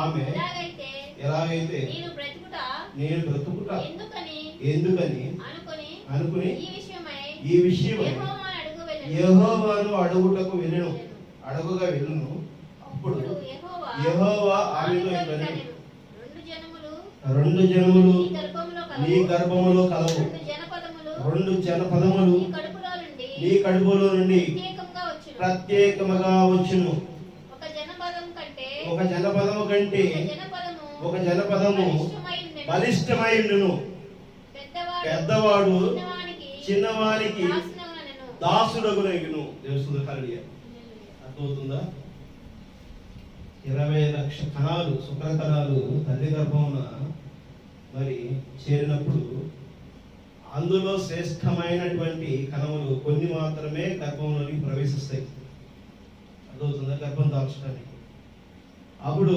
B: ఆమె ఎలాగైతే నేను బ్రతుకుట ఎందుకని అనుకుని ఈ విషయమై యెహోవాను అడుగుటకు అడుగుగా వెళ్ళును. అప్పుడు యెహోవా ఆమెతో ఇట్లనెను, రెండు జనములు నీ గర్భములో కలవు, రెండు జనపదములు నీ కడుపులో నుండి ప్రత్యేకముగా వచ్చును. ఒక జనపదము కంటే ఒక జనపదము బలిష్టమైనను, పెద్దవాడు చిన్నవానికి దాసుడగునగును. అర్థమవుతుందా? 20 లక్షల కణాలు, శుక్ర కణాలు తల్లి గర్భమున మరి చేరినప్పుడు అందులో శ్రేష్టమైనటువంటి కణములు కొన్ని మాత్రమే గర్భంలోకి ప్రవేశిస్తాయి. అర్థమవుతుందా? గర్భం దాల్చడానికి. అప్పుడు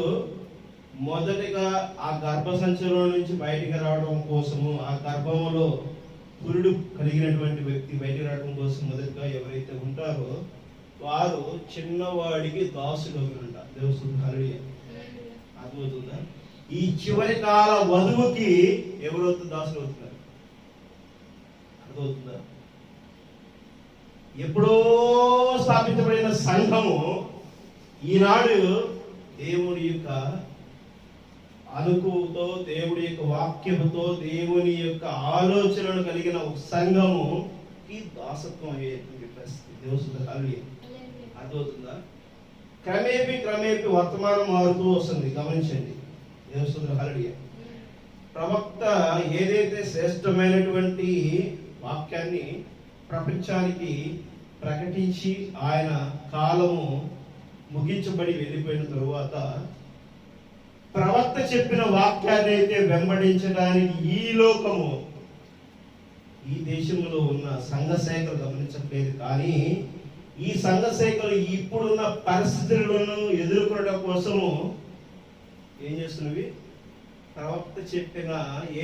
B: మొదటిగా ఆ గర్భసంచిలో నుంచి బయటికి రావడం కోసము, ఆ గర్భములో పురుడు కలిగినటువంటి వ్యక్తి బయటికి రావడం కోసం మొదటిగా ఎవరైతే ఉంటారో వారు చిన్నవాడికి దాసుడు అంట. దేవస్థానం అర్థమవుతుందా? ఈ చివరి కాల వధువుకి ఎవరైతే దాసులు అవుతున్నారు? అర్థమవుతుందా? ఎప్పుడో స్థాపించబడిన సంఘము ఈనాడు దేవుని యొక్క అనుకువతో, దేవుడి యొక్క వాక్యముతో, దేవుని యొక్క ఆలోచనలు కలిగిన ఒక సంఘముకి దాసత్వం అయ్యేటువంటి పరిస్థితి. దేవస్థానం అర్థమవుతుందా? క్రమేపీ వర్తమానం మారుతూ వస్తుంది. గమనించండి దేవస్థానం. ప్రవక్త ఏదైతే శ్రేష్టమైనటువంటి వాక్యాన్ని ప్రపంచానికి ప్రకటించి ఆయన కాలము ముగించబడి వెళ్ళిపోయిన తరువాత ప్రవక్త చెప్పిన వాక్యాన్ని అయితే వెంబడించడానికి ఈ లోకము, ఈ దేశంలో ఉన్న సంఘ శాఖలు గమనించట్లేదు. కానీ ఈ సంఘ శాఖలు ఇప్పుడున్న పరిస్థితులను ఎదుర్కొనడం కోసము ఏం చేస్తున్నవి? ప్రవక్త చెప్పిన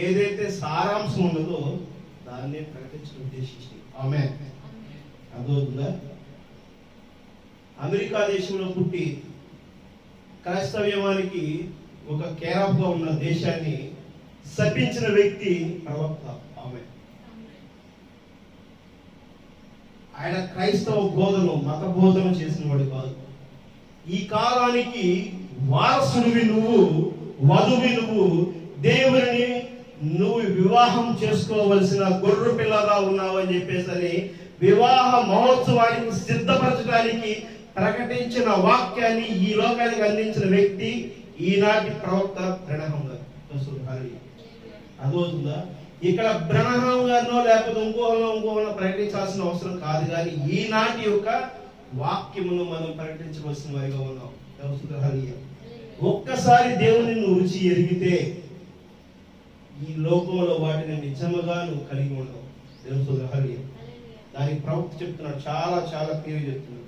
B: ఏదైతే సారాంశం ఉన్నదో దాన్ని ప్రకటించడం ఉద్దేశించి. ఆమె అర్థమవుతుందా? అమెరికా దేశంలో పుట్టి క్రైస్తవ్యానికి ఒక కేరాఫ్గా ఉన్న దేశాన్ని శపించిన వ్యక్తి ప్రవక్త. ఆమె ఆయన క్రైస్తవ బోధన, మత బోధన చేసిన వాడు కాదు. ఈ కాలానికి వారసుడివి నువ్వు, వధువి నువ్వు, దేవుని నువ్వు వివాహం చేసుకోవలసిన గొర్రె పిల్లగా ఉన్నావు అని చెప్పేసి వివాహ మహోత్సవానికి సిద్ధపరచడానికి ప్రకటించిన వాక్యాన్ని ఈ లోకానికి అందించిన వ్యక్తి ఈనాటి ప్రవక్త బ్రహ్మ గారు. అర్థమవుతుందా? ఇక్కడ బ్రహ్మ గారినో లేకపోతే ఇంకోహలో ప్రకటించాల్సిన అవసరం కాదు. కానీ ఈనాటి యొక్క వాక్యమును మనం ప్రకటించవలసిన వారిగా ఉన్నాం. ఒక్కసారి దేవుని నువ్వు రుచి ఎరిగితే ఈ లోకంలో వాటిని నిజముగా నువ్వు కలిగి ఉండవు. దేవుని స్తోత్రం. హల్లెలూయా.
C: హల్లెలూయా.
B: దానికి ప్రవక్త చెప్తున్నాడు, చాలా చాలా క్లియర్ చెప్తున్నాడు.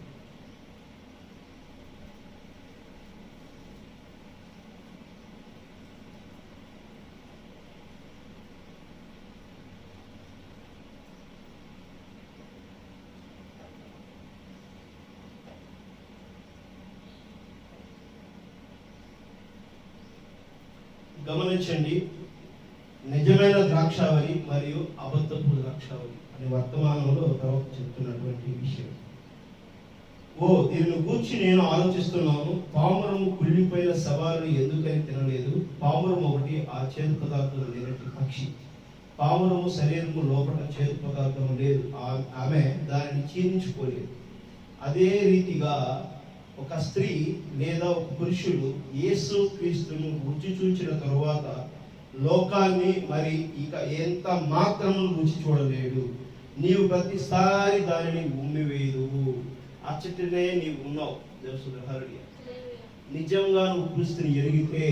B: గమనించండి, నిజమైన ద్రాక్షావళి మరియు అబద్ధపు ద్రాక్షావళి అనే వర్తమానంలో ప్రవక్త చెప్తున్నటువంటి విషయం. దీనిని గూర్చి నేను ఆలోచిస్తున్నాను. పావురము కుళ్ళిపోయిన సవాలు ఎందుకని తినలేదు? పావురం ఒకటి ఆ చేదు పదార్థం లేనట్టి పక్షి. పావురము శరీరము లోపల చేదు పదార్థం లేదు, ఆమె దానిని చీరించుకోలేదు. అదే రీతిగా ఒక స్త్రీ లేదా ఒక పురుషుడు యేసు క్రీస్తును రుచి చూచిన తరువాత లోకాన్ని మరి ఇక ఎంత మాత్రము రుచి చూడలేడు. నీవు ప్రతిసారి దానిని ఉమ్మివేయదు, అచ్చటనే నీవు ఉన్నావు. హల్లెలూయా. నిజంగా నువ్వు క్రీస్తుని ఎరిగితే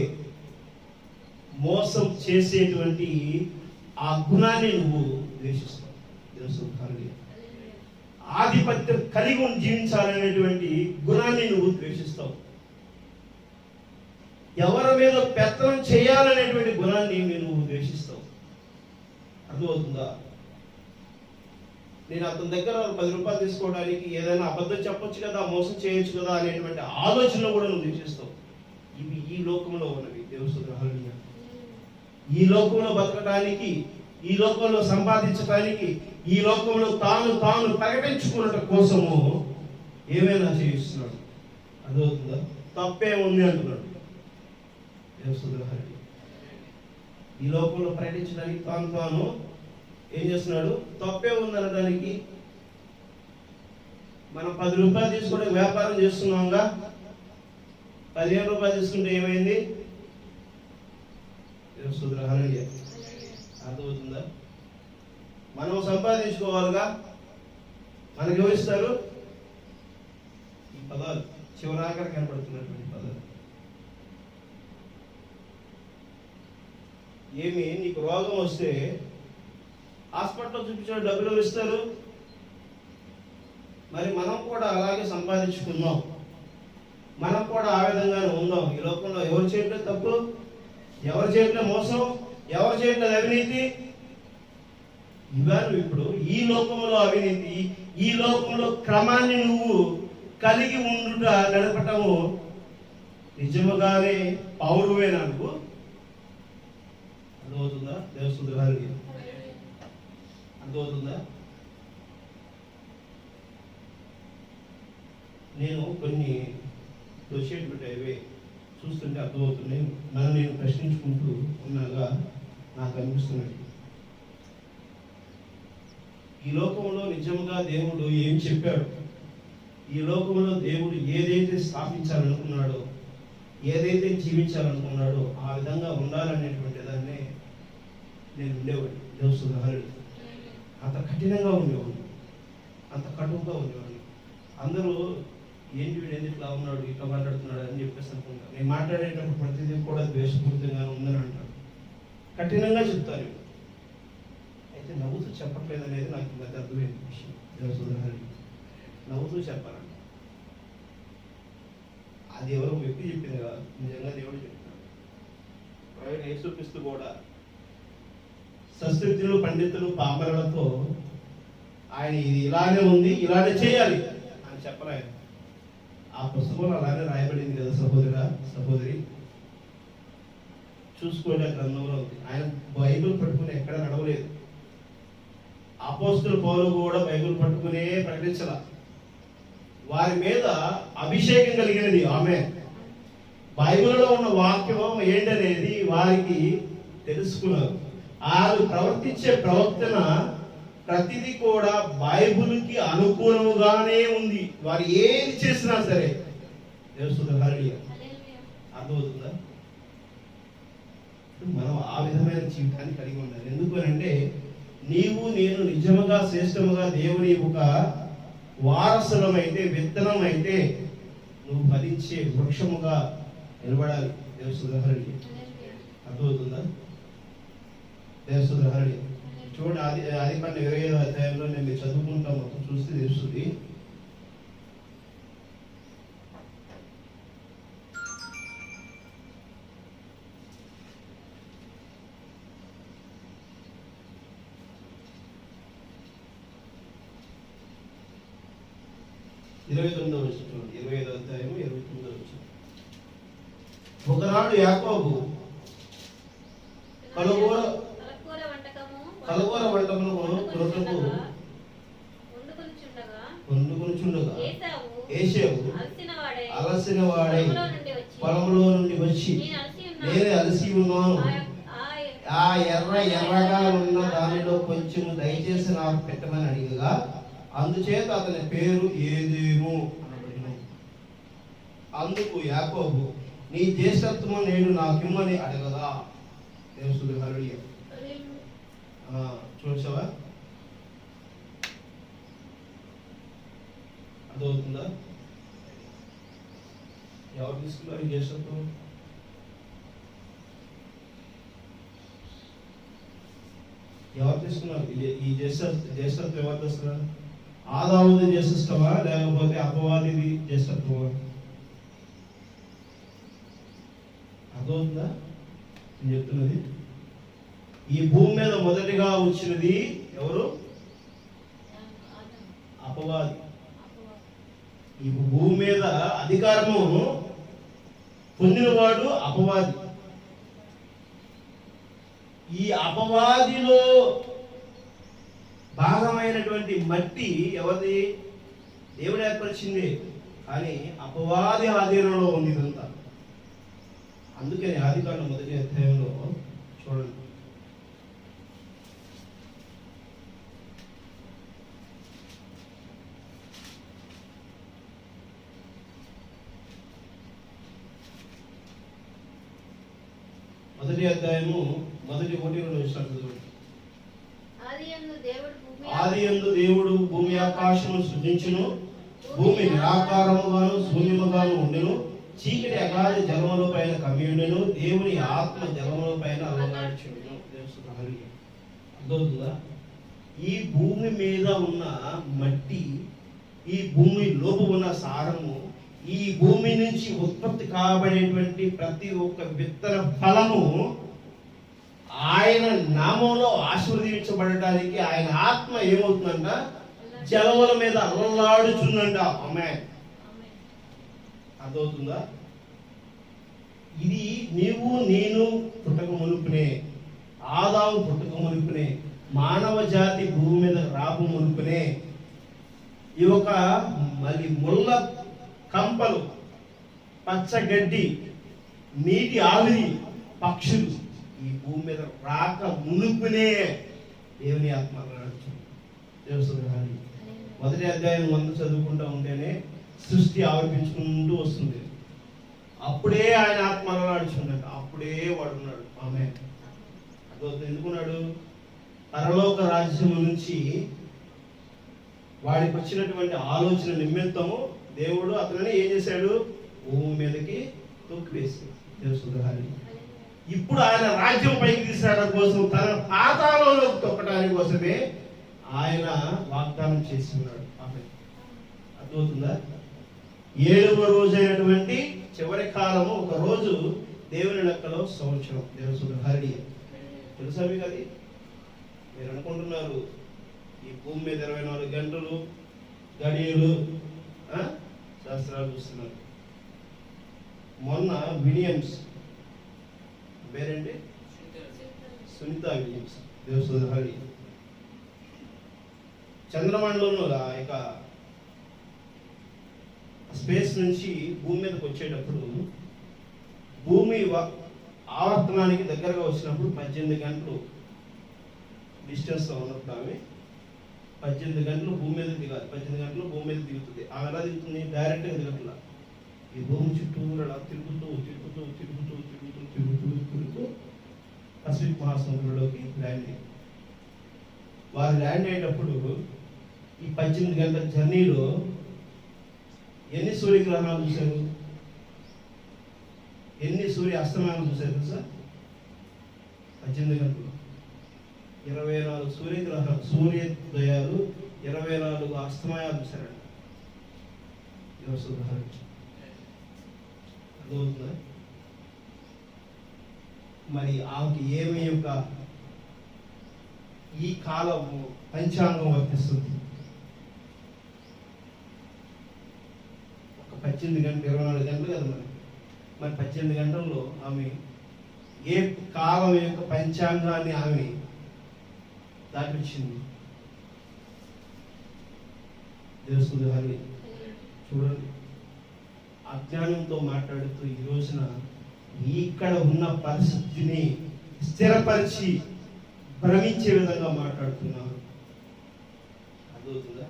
B: మోసం చేసేటువంటి ఆ గుణాన్ని నువ్వు ద్వేషిస్తావు. హల్లెలూయా. ఆధిపత్యం కలిగి జీవించాలనేటువంటి గుణాన్ని నువ్వు ద్వేషిస్తావు. ఎవరి మీద పెత్తనం చేయాలనేటువంటి గుణాన్ని నువ్వు ద్వేషిస్తావు. అర్థమవుతుందా? నేను అతని దగ్గర 10 రూపాయలు తీసుకోవడానికి ఏదైనా అబద్ధం చెప్పొచ్చు కదా, మోసం చేయొచ్చు కదా అనేటువంటి ఆలోచన కూడా నువ్వు ద్వేషిస్తావు. ఇవి ఈ లోకంలో ఉన్నవి. దేవుని స్తోత్రం. హల్లెలూయా. ఈ లోకంలో బతకడానికి, ఈ లోకంలో సంపాదించడానికి, ఈ లోకంలో తాను ప్రకటించుకున్నట కోసము ఏమైనా చేయిస్తున్నాడు. అర్థమవుతుందా? తప్పే ఉంది అంటున్నాడు. ఈ లోకంలో ప్రకటించడానికి తాను ఏం చేస్తున్నాడు? తప్పే ఉంది అనడానికి. మనం 10 రూపాయలు తీసుకుంటే వ్యాపారం చేస్తున్నాంగా, 15 రూపాయలు తీసుకుంటే ఏమైంది? అర్థమవుతుందా? మనం సంపాదించుకోవాలిగా, మనకి ఎవరిస్తారు? ఈ పదాలు చివరాకర కనపడుతున్నటువంటి పదాలు. ఏమి, నీకు రోగం వస్తే హాస్పిటల్లో చూపించిన డబ్బులు ఎవరు ఇస్తారు? మరి మనం కూడా అలాగే సంపాదించుకున్నాం, మనం కూడా ఆ విధంగానే ఉందాం. ఈ లోకంలో ఎవరు చేయట్లేదు తప్పు, ఎవరు చేయట్లేదు మోసం, ఎవరు చేయట్లేదు అవినీతి. ఇవాళ ఇప్పుడు ఈ లోకంలో అవినీతి, ఈ లోకంలో క్రమాన్ని నువ్వు కలిగి ఉండుట నడపటము నిజముగానే పౌరువేనా నువ్వు? అర్థమవుతుందా? దేవస్తుగారికి అర్థమవుతుందా? నేను కొన్ని దోషేట్ పెట్టేవి చూస్తుంటే అర్థమవుతున్నాయి. నన్ను నేను ప్రశ్నించుకుంటూ ఉన్నాగా నాకు అనిపిస్తున్నది, ఈ లోకంలో నిజంగా దేవుడు ఏం చెప్పాడు? ఈ లోకంలో దేవుడు ఏదైతే స్థాపించాలనుకున్నాడో, ఏదైతే జీవించాలనుకున్నాడో ఆ విధంగా ఉండాలనేటువంటి దాన్ని నేను ఉండేవాడిని. దేవస్తుగారు అంత కఠినంగా ఉండేవాడిని, అంత కటువుగా ఉండేవాడిని. అందరూ ఏంటి వీడు ఎందుకు ఉన్నాడు, ఇట్లా మాట్లాడుతున్నాడు అని చెప్పేసి అనుకుంటాను. నేను మాట్లాడేటప్పుడు ప్రతిదీ కూడా ద్వేషపూరితంగా ఉందని అంటాడు, కఠినంగా చెప్తాను. అయితే నవ్వుతూ చెప్పట్లేదు అనేది నాకు మధ్య అర్థమైన విషయం. దేవసుధారి నవ్వుతూ చెప్పాలంట. అది ఎవరో వ్యక్తి చెప్పింది కాదు, నిజంగా దేవుడు చెప్తున్నాడు. ప్రవీణ యేసుక్రీస్తు కూడా సంస్కృతులు, పండితులు, పామరులతో ఆయన ఇది ఇలానే ఉంది, ఇలానే చేయాలి అని చెప్పరాయన. ఆ పుస్తకంలో అలానే రాయబడింది కదా సహోదరా, సహోదరి, చూసుకోండి. ఆ గ్రంథంలో ఉంది. ఆయన బైబిల్ పట్టుకుని ఎక్కడ నడవలేదు. అపోస్తలులు పౌలు కూడా బైబిల్ పట్టుకునే ప్రకటించాల. వారి మీద అభిషేకం కలిగినది ఆమె. బైబిల్లో ఉన్న వాక్యం ఏంటనేది వారికి తెలుసుకున్నారు. వారు ప్రవర్తించే ప్రవర్తన ప్రతిదీ కూడా బైబిల్కి అనుకూలముగానే ఉంది. వారు ఏది చేసినా సరే. హల్లెలూయా. అర్థమవుతుందా? మనం ఆ విధమైన జీవితాన్ని కలిగి ఉండాలి. ఎందుకనంటే నీవు నేను నిజముగా శ్రేష్టముగా దేవుని ఒక వారసులమైతే, విత్తనం అయితే నువ్వు ఫలించే వృక్షముగా నిలబడాలి. దేవసుధహరి అర్థమవుతుందా? దేవసుధహరి చూడండి, ఆదికాండం 25వ అధ్యాయంలో నేను మీరు చదువుకుంటాం, మొత్తం చూస్తే తెలుస్తుంది. చూడండి 25వ అధ్యాయం 29వ. ఒకనాడు యాకోబు కలగూర వంటకమును కొనుటకు వండుకొనుచుండగా ఏశావు అలసిన వాడై పొలంలో నుండి వచ్చి, నేనే అలసి ఉన్నాను, ఆ ఎర్రగా ఉన్న దానిలో కొంచెం దయచేసి నాకు పెట్టమని అడిగగా, అందుచేత అతని పేరు ఏదేను అనబడిను. అందుకు యాకోబు, నీ జ్యేష్ఠత్వము నేడు నాకిమ్మని అడగదా. దేవుడు హల్లెలూయా. చూసావా, అర్థమవుతుందా? ఎవరు తీసుకున్నారు ఈ జ్యేష్ఠత్వం? ఎవరు తీసుకున్నారు ఈ జ్యేష్ఠత్వం? ఎవరు తీసుకున్నారు? ఆదాముది జ్యేష్ఠత్వమా లేకపోతే అపవాదిది జ్యేష్ఠత్వమా? అర్థమవుతుందా నేను చెప్తున్నది? ఈ భూమి మీద మొదటిగా వచ్చినది ఎవరు? అపవాది. ఈ భూమి మీద అధికారము పొందినవాడు అపవాది. ఈ అపవాదిలో భాగమైనటువంటి మట్టి ఎవరిది? దేవుడు ఏర్పరిచింది, కానీ అపవాది ఆధీనంలో ఉంది ఇదంతా. అందుకని ఆదికాండం 1వ అధ్యాయంలో చూడండి, మొదటి అధ్యాయము 1:1-2 ఆదియందు దేవుడు భూమి ఆకాశము సృజించును, భూమి నిరాకారముగాను శూన్యముగాను ఉండెను, చీకటి అగాధ జలముల పైన కమ్మియుండెను, దేవుని ఆత్మ జలముల పైన అలవగాడుచుండెను. అర్థమవుతుందా? ఈ భూమి మీద ఉన్న మట్టి, ఈ భూమి లోపు ఉన్న సారము, ఈ భూమి నుంచి ఉత్పత్తి కాబడేటువంటి ప్రతి ఒక్క విత్తన ఫలము ఆయన నామంలో ఆశీర్వదించబడటానికి ఆయన ఆత్మ ఏమవుతుందంట? జలముల మీద అల్లాడుచుందంట. ఆమేన్. అర్థమవుతుందా? ఇది నీవు నేను పుట్టక మునుపునే, ఆదాము పుట్టక మునుపునే, మానవ జాతి భూమి మీద రాపు మునుపునే ఈ ఒక మళ్ళీ ముళ్ళ కంపలు, పచ్చగడ్డి, నీటి ఆవిరి, పక్షులు ఈ భూమి మీద రాక మునుపునే దేవుని ఆత్మ నడుచుంది. మొదటి అధ్యాయం 100 చదువుకుంటూ ఉంటేనే సృష్టి ఆవిర్పించుకుంటూ వస్తుంది. అప్పుడే ఆయన ఆత్మలో నడుచుకున్నాడు, అప్పుడే వాడున్నాడు. ఆమె అర్థం ఎందుకున్నాడు? పరలోక రాజ్యం నుంచి వాడికి వచ్చినటువంటి ఆలోచన నిమిత్తము దేవుడు అతనిని ఏం చేశాడు? భూమి మీదకి తొక్కివేసి తెలుసుకుంటారు. ఇప్పుడు ఆయన రాజ్యం పైకి తీసుకురావడం కోసం, తన పాతాళంలోకి తొక్కడానికి కోసమే ఆయన వాగ్దానం చేసి ఉన్నాడు. అర్థమవుతుందా? 7వ రోజు అయినటువంటి చివరి కాలము, ఒక రోజు దేవుని లెక్కలో సంవత్సరం. దేవుడు హరి తెలుసా మీకు అది? మీరు అనుకుంటున్నారు ఈ భూమి మీద 24 గంటలు గడియలు శాస్త్రాలు చూస్తున్నారు. మొన్న విలియమ్స్, పేరేంటి? సునీత విలియమ్స్, దేవుడు హరి, చంద్రమండలంలో ఇక స్పేస్ నుంచి భూమి మీదకి వచ్చేటప్పుడు, భూమి ఆవర్తనానికి దగ్గరగా వచ్చినప్పుడు 18 గంటలు డిస్టెన్స్లో ఉన్నప్పుడు ఆమె 18 గంటలు భూమి మీద దిగాలి. 18 గంటలు భూమి మీద దిగుతుంది. ఆమె ఎలా దిగుతుంది? డైరెక్ట్గా దిగట్లా, ఈ భూమి చుట్టూ అలా తిరుగుతూ తిరుగుతూ తిరుగుతూ తిరుగుతూ తిరుగుతూ తిరుగుతూ పసిఫిక్ మహాసముద్రంలోకి ల్యాండ్ అయ్యింది. వారు ల్యాండ్ అయ్యేటప్పుడు ఈ 18 గంటల జర్నీలో ఎన్ని సూర్యగ్రహణాలు చూశారు? ఎన్ని సూర్య అస్తమానాలు చూశారు తెలుసా? 18 గంటలు. 24 సూర్యోదయాలు, 24 అస్తమయాలు చూశారంట. అర్థమవుతుందా? మరి ఆమెకి ఏమి యొక్క ఈ కాలము పంచాంగం వర్తిస్తుంది. ఒక 18 గంటలు 24 గంటలు కదా మరి 18 గంటల్లో ఆమె ఏ కాలం యొక్క పంచాంగాన్ని ఆమె దాటించింది. తెలుస్తుంది హరి. చూడండి, అజ్ఞానంతో మాట్లాడుతూ ఈ రోజున ఇక్కడ ఉన్న పరిస్థితిని స్థిరపరిచి భ్రమించే విధంగా మాట్లాడుతున్నారు. అర్థమవుతుందా?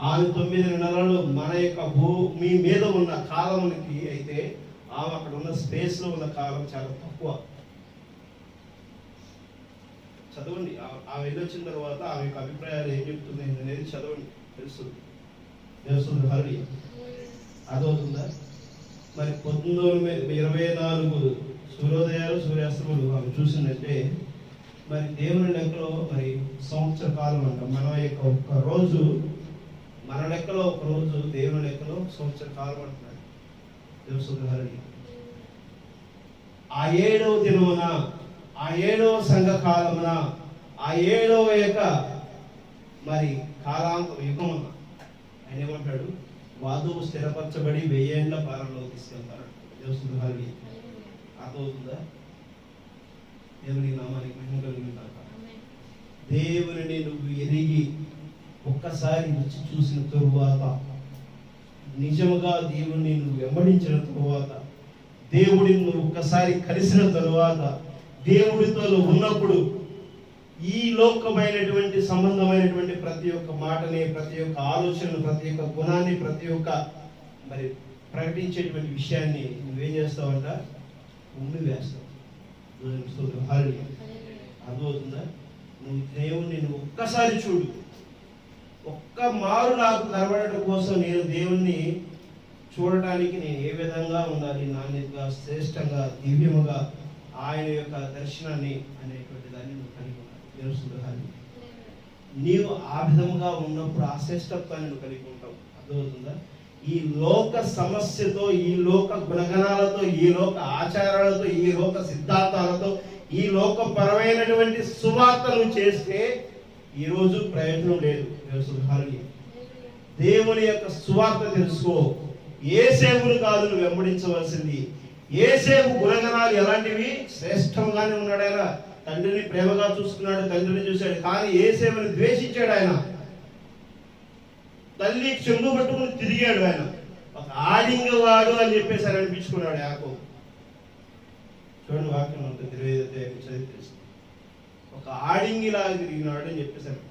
B: ఆమె 9 నెలలు మన యొక్క భూమి మీద ఉన్న కాలమునికి అయితే ఆమె అక్కడ ఉన్న స్పేస్ లో ఉన్న కాలం చాలా తక్కువ. చదవండి, ఆమె వెళ్ళొచ్చిన తర్వాత ఆమె యొక్క అభిప్రాయాలు ఏం చెప్తుంది అనేది చదవండి, తెలుస్తుంది హరి. అర్థమవుతుందా? మరి 1924 సూర్యోదయాలు సూర్యాస్తములు ఆమె చూసిందంటే మరి దేవుని లెక్కలో మరి సంవత్సర కాలం అంట. మన యొక్క ఒక్క రోజు, మన లెక్కలో ఒక రోజు దేవుని లెక్కలో సంవత్సర కాలం అంటున్నాడు. తెలుస్తుంది హరి. ఆ 7వ దినమున, ఆ 7వ సంఘ కాలమున, ఆ 7వ యొక్క మరి కాలాంత యుగమున ఆయన ఏమంటాడు? వాదువు స్థిరపరచబడి 1000 ఏళ్ల పాలనలో తీసుకెళ్తారు. తెలుస్తుంది హరి. అర్థమవుతుందా? దేవుని నామానికి మహిమ కలుగుతాక. దేవుని నువ్వు ఎరిగి ఒక్కసారి రుచి చూసిన తరువాత, నిజముగా దేవుణ్ణి నువ్వు వెంబడించిన తరువాత, దేవుడిని నువ్వు ఒక్కసారి కలిసిన తరువాత, దేవుడితో ఉన్నప్పుడు ఈ లోకమైనటువంటి సంబంధమైనటువంటి ప్రతి ఒక్క మాటని, ప్రతి ఒక్క ఆలోచనను, ప్రతి ఒక్క గుణాన్ని, ప్రతి ఒక్క మరి ప్రకటించేటువంటి విషయాన్ని నువ్వేం చేస్తావంట? ఉమ్మి వేస్తావు. అర్థమవుతుందా? నువ్వు దేవుణ్ణి నువ్వు ఒక్కసారి చూడు. ఒక్క మారు నాకు కనబడటం కోసం నేను దేవుణ్ణి చూడటానికి నేను ఏ విధంగా ఉండాలి, నాణ్యతగా, శ్రేష్టంగా, దివ్యముగా ఆయన యొక్క దర్శనాన్ని అనేటువంటి దాన్ని నువ్వు కలిగి ఉండాలి. తెలుస్తుంది. నీవు ఆ విధంగా ఉన్నప్పుడు ఆ శ్రేష్టత్వాన్ని నువ్వు కలిగి ఉంటావు. అర్థమవుతుందా? ఈ లోక సమస్యతో, ఈ లోక గుణగణాలతో, ఈ లోక ఆచారాలతో, ఈ లోక సిద్ధాంతాలతో, ఈ లోకపరమైనటువంటి సువార్తను చేస్తే ఈరోజు ప్రయోజనం లేదు. దేవుని యొక్క సువార్త తెలుసుకో. యేసేపును కాదు నువ్వు వెంబడించవలసింది. యేసేపు గుణగణాలు ఎలాంటివి? శ్రేష్టంగానే ఉన్నాడు. ఆయన తండ్రిని ప్రేమగా చూసుకున్నాడు, తండ్రిని చూశాడు. కానీ యేసేపుని ద్వేషించాడు. ఆయన తల్లి చెంగు పట్టుకుని తిరిగాడు. ఆయన ఒక ఆడింగవాడు అని చెప్పేసి ఆయన అనిపించుకున్నాడు యాకోబు. చూడండి, వాక్యం ఉంటుంది 25 చదివితే, ఒక ఆడింగిలాగా తిరిగినాడు అని చెప్పేశారు.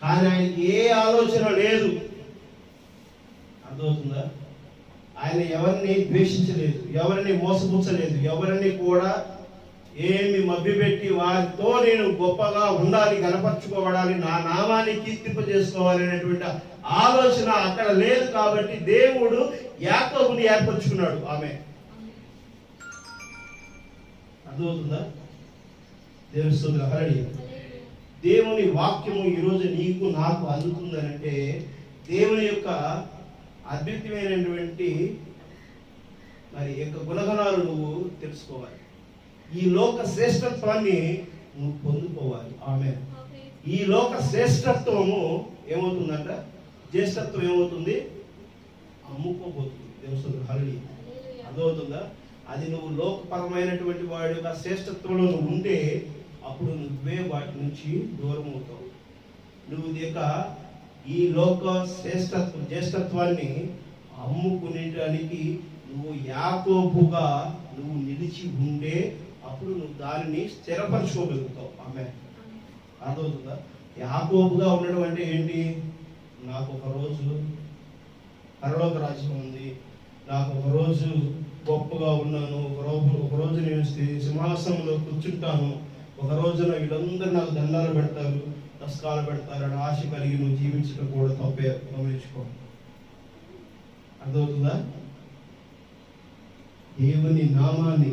B: కానీ ఆయనకి ఏ ఆలోచన లేదు. అర్థమవుతుందా? ఆయన ఎవరిని ద్వేషించలేదు, ఎవరిని మోసపుచ్చలేదు, ఎవరిని కూడా ఏమి మభ్యపెట్టి వారితో నేను గొప్పగా ఉండాలి, కనపరుచుకోబడాలి, నా నామాన్ని కీర్తింప చేసుకోవాలి అనేటువంటి ఆలోచన అక్కడ లేదు. కాబట్టి దేవుడు యాకోబుని ఏర్పరచుకున్నాడు. ఆమె అర్థమవుతుందా? దేవుని హరి. దేవుని వాక్యము ఈరోజు నీకు నాకు అందుతుందనంటే దేవుని యొక్క అద్భుతమైనటువంటి మరి యొక్క గుణగణాలు నువ్వు తెలుసుకోవాలి. ఈ లోక శ్రేష్టత్వాన్ని నువ్వు పొందుకోవాలి. ఆమె ఈ లోక శ్రేష్టత్వము ఏమవుతుందంట? జ్యేష్ఠత్వం ఏమవుతుంది? అమ్ముకోబోతుంది. దేవుని హరి. అర్థమవుతుందా? అది నువ్వు లోకపరమైనటువంటి వాడి యొక్క శ్రేష్టత్వంలో నువ్వు ఉంటే అప్పుడు నువ్వే వాటి నుంచి దూరం అవుతావు. నువ్వు ఈ లోక జ్యేష్ఠత్వాన్ని అమ్ముకునేటానికి నువ్వు యాకోబుగా నువ్వు నిలిచి ఉంటే అప్పుడు నువ్వు దానిని స్థిరపరచుకోగలుగుతావు. ఆమె అర్థమవుతుందా? యాకోబుగా ఉండడం అంటే ఏంటి? నాకు ఒక రోజు పరలోక రాజ్యం ఉంది, నాకు ఒక రోజు గొప్పగా ఉన్నాను, ఒక రోజు నేను సింహాసనంలో కూర్చుంటాను, ఒక రోజున వీళ్ళందరూ నాకు దండాలు పెడతారు, దస్కాలు పెడతారు అని ఆశ కలిగి నువ్వు జీవించడం కూడా తప్పే. గమనించుకో. అర్థమవుతుందా? దేవుని నామాన్ని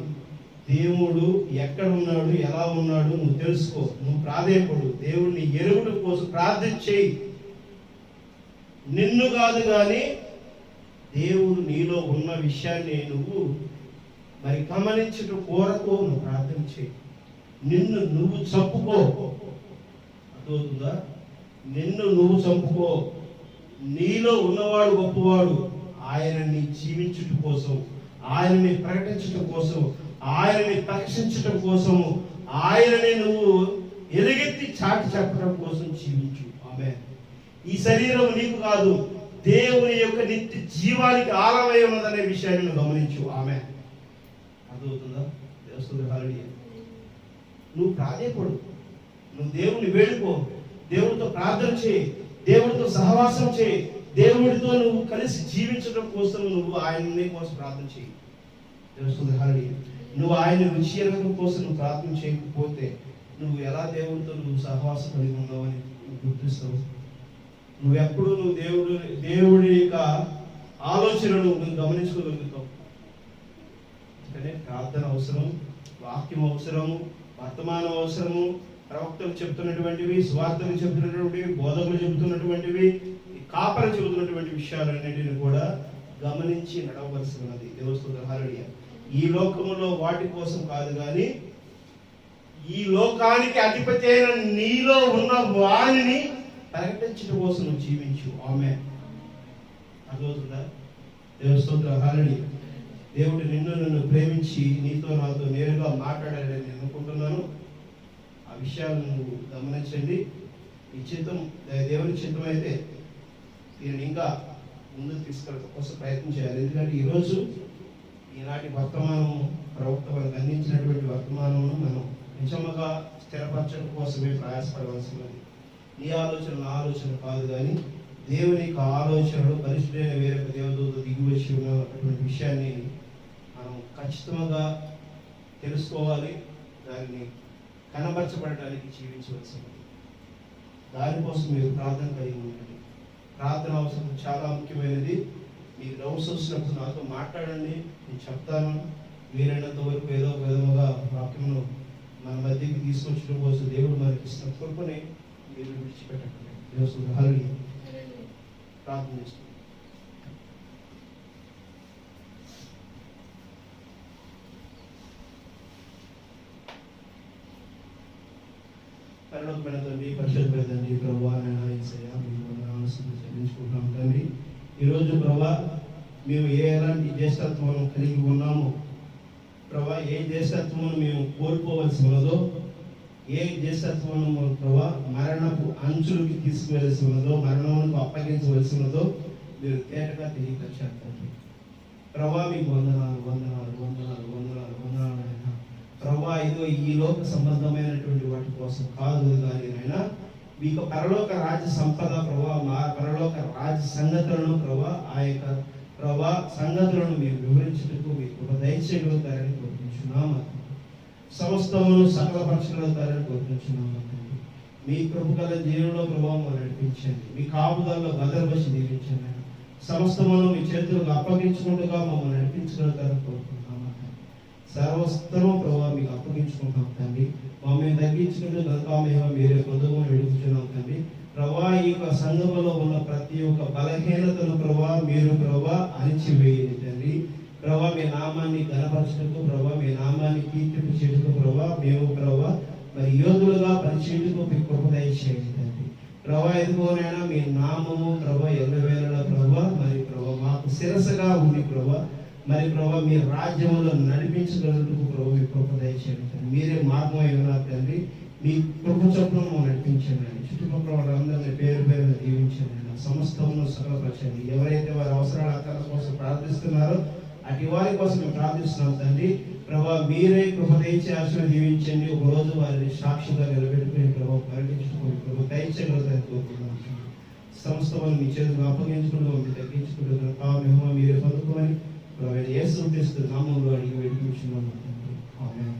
B: దేవుడు ఎక్కడ ఉన్నాడు, ఎలా ఉన్నాడు నువ్వు తెలుసుకో. నువ్వు ప్రాధేయపడు, దేవుడిని ఎరుగుడు కోసం ప్రార్థన చేయి. నిన్ను కాదు కానీ దేవుడు నీలో ఉన్న విషయాన్ని నువ్వు మరి గమనించుట కోరకు నువ్వు ప్రార్థన చేయి. నిన్ను నువ్వు చంపుకో. అర్థమవుతుందా? నిన్ను నువ్వు చంపుకో. నీలో ఉన్నవాడు గొప్పవాడు. ఆయనని జీవించుట కోసం, ఆయనని ప్రకటించటం కోసం, ఆయనని ప్రకటించటం కోసం, ఆయనని నువ్వు ఎలుగెత్తి చాటి చెప్పడం కోసం జీవించు. ఆమేన్. ఈ శరీరం నీకు కాదు, దేవుని యొక్క నిత్య జీవానికి ఆలమై ఉన్నదనే విషయాన్ని నువ్వు గమనించు. ఆమేన్. అర్థమవుతుందా? దేవస్తుడు హల్లెలూయా. నువ్వు ప్రాధేయపడు, నువ్వు దేవుని వేడుకో, దేవుడితో ప్రార్థన చేయి, దేవుడితో సహవాసం చేయి, దేవుడితో నువ్వు కలిసి జీవించడం కోసం నువ్వు ఆయన్ని కోసం ప్రార్థన చేయి. దేవస్తుడు హల్లెలూయా. నువ్వు ఆయన రుచి ఎరగడం కోసం నువ్వు ప్రార్థన చేయకపోతే నువ్వు ఎలా దేవుడితో నువ్వు సహవాసం కలిగి ఉన్నావని గుర్తిస్తావు. నువ్వెప్పుడు నువ్వు దేవుడి యొక్క ఆలోచనను నువ్వు గమనించుకోగలుగుతావు. అందుకనే ప్రార్థన అవసరం, వాక్యం అవసరము, వర్తమానం అవసరము, ప్రవక్తలు చెప్తున్నటువంటివి, సువార్తలు చెప్తున్నటువంటివి, బోధకులు చెబుతున్నటువంటివి, కాపరి చెబుతున్నటువంటి విషయాలన్నింటినీ కూడా గమనించి నడవలసి ఉన్నది. దేవస్తుడు హల్లెలూయా. ఈ లోకములో వాటి కోసం కాదు కానీ ఈ లోకానికి అధిపతి అయిన నీలో ఉన్న వాణిని ప్రకటించడం కోసం నువ్వు జీవించు. ఆమేన్. అర్థమవుతుందా? దేవస్తుడు హల్లెలూయా. దేవుడు నన్ను ప్రేమించి నీతో నాతో నేరుగా మాట్లాడాలని నేను అనుకుంటున్నాను. ఆ విషయాలను నువ్వు గమనించండి. ఈ చిత్తం దేవుని చిత్తం అయితే దీన్ని ఇంకా ముందుకు తీసుకెళ్ళడం కోసం ప్రయత్నం చేయాలి. ఎందుకంటే ఈరోజు ఈనాటి వర్తమానము, ప్రవక్త మనకు అందించినటువంటి వర్తమానమును మనం నిజముగా స్థిరపరచడం కోసమే ప్రయాసపడవలసి ఉన్నది. నీ ఆలోచన నా ఆలోచన కాదు కానీ దేవుని యొక్క ఆలోచనలు పరిశుద్ధైన వేరొక దేవదూత దిగి వచ్చి ఉన్నటువంటి విషయాన్ని మనం ఖచ్చితంగా తెలుసుకోవాలి. దాన్ని కనబరచబడటానికి జీవించవలసి ఉన్నది. దానికోసం మీరు ప్రార్థన కలిగి ఉండండి. ప్రార్థన అవసరం చాలా ముఖ్యమైనది. మీకు డౌట్స్ వచ్చినప్పుడు నాతో మాట్లాడండి, నేను చెప్తాను. వీలైనంత వరకు ఏదో ఒక విధముగా వాక్యమును మన మధ్యకి తీసుకొచ్చడం కోసం దేవుడు మనకి ఇస్తున్న కృపని మీరు విడిచిపెట్టండి. దేవస్తుడు హల్లెలూయా. ప్రార్థన చేస్తాం. పరలోకమైన తండ్రి, పరిశుద్ధమైన తండ్రి, ప్రభువా నాయనా యేసయ్యా, మీకు వందనాలు చెల్లించుకుంటున్నాం తండ్రి. ఈరోజు ప్రభా మేము ఎలాంటి జ్యేష్ఠత్వం కలిగి ఉన్నామో ప్రభా, ఏ జ్యేష్ఠత్వం మేము కోల్పోవలసి ఉన్నదో, ఏ జ్యేష్ఠత్వం ప్రభా మరణపు అంచులకి తీసుకువెళ్ళసి ఉన్నదో, మరణములకు అప్పగించవలసి ఉన్నదో మీరు తేటగా తెలియపరిచారు తండ్రి. ప్రభా మీకు వందనాలు వందనాలు వందనాలు వందనాలు వందనాలు అయినా ప్రభా. ఇదో ఈ లోక సంబంధమైనటువంటి వాటి కోసం కాదు కానీ అయినా మీకు పరలోక రాజ్య సంపద ప్రభా, మా పరలోక రాజ్య సంగతులను ప్రభా, ఆ యొక్క ప్రభా సంగతులను మీరు వివరించుటకు మీకు దయచేయగలుగుతారని కోరుకుంటున్నాము. సమస్తమును సకలపరచగలుగుతారని కోరుకుంటున్నాము. మీ కృప గల జీవనంలో ప్రభావం నడిపించండి. మీ కాపుదల్లో భద్రపరిచి దీవించండి. సమస్తమును మీ చేతులకు అప్పగించుకుంటుగా మమ్మల్ని నడిపించగలుగుతారని కోరుకుంటున్నాము. సర్వస్తము ప్రభావ మీకు అప్పగించుకుంటాం తండ్రి. మమ్మల్ని తగ్గించుకుంటూ గంగామేహ మీరే పొందుకొని వెడుగుతున్నాం తండ్రి. ప్రభా ఈ యొక్క సంఘములో ఉన్న ప్రతి ఒక్క బలహీనతను ప్రభా మీరు ప్రభా అణిచివేయండి తండ్రి. ప్రభా మీ నామాన్ని గణపరచుటకు ప్రభా, మీ నామాన్ని కీర్తింపు చేయుటకు ప్రభా, మేము ప్రభా మరి యోధులుగా పనిచేయుటకు మీకు కృప దయచేయండి తండ్రి. ప్రభా ఎదుగోనైనా మీ నామము ప్రభా ఎల్లవేళలా ప్రభా మరి ప్రభా మాకు శిరసగా ఉంది ప్రభా. మరి ప్రభా మీ రాజ్యములో నడిపించగలుగుటకు ప్రభా మీ కృప దయచేయండి తండ్రి. మీరే మార్గం అయి ఉన్నారు తండ్రి. మీ కృప చొప్పున నడిపించండి. చుట్టుపక్కల వాళ్ళందరినీ పేరు పేరును దీవించండి. సమస్తమును సకలపరచండి. ఎవరైతే వారి అవసరాల ఆకాల కోసం ప్రార్థిస్తున్నారో అటు వారి కోసం మేము ప్రార్థిస్తున్నాం తండ్రి. ప్రభా మీరే కృప దయచి ఆశీర్వాదం దీవించండి. ఒక రోజు వారిని సాక్షిగా నిలబెట్టుకుని ప్రభావ పరిగణించుకుని ప్రభు దయచేయగలుగుతారని కోరుకుంటున్నాం. సమస్తమును మీ చేతులకు అప్పగించుకుంటూ మీరు తగ్గించుకుంటూ మీరే పొందుకోమని ప్రభు యేసు క్రీస్తు నామములో అడిగి వేడుకుంటున్నాము తండ్రి. ఆమేన్.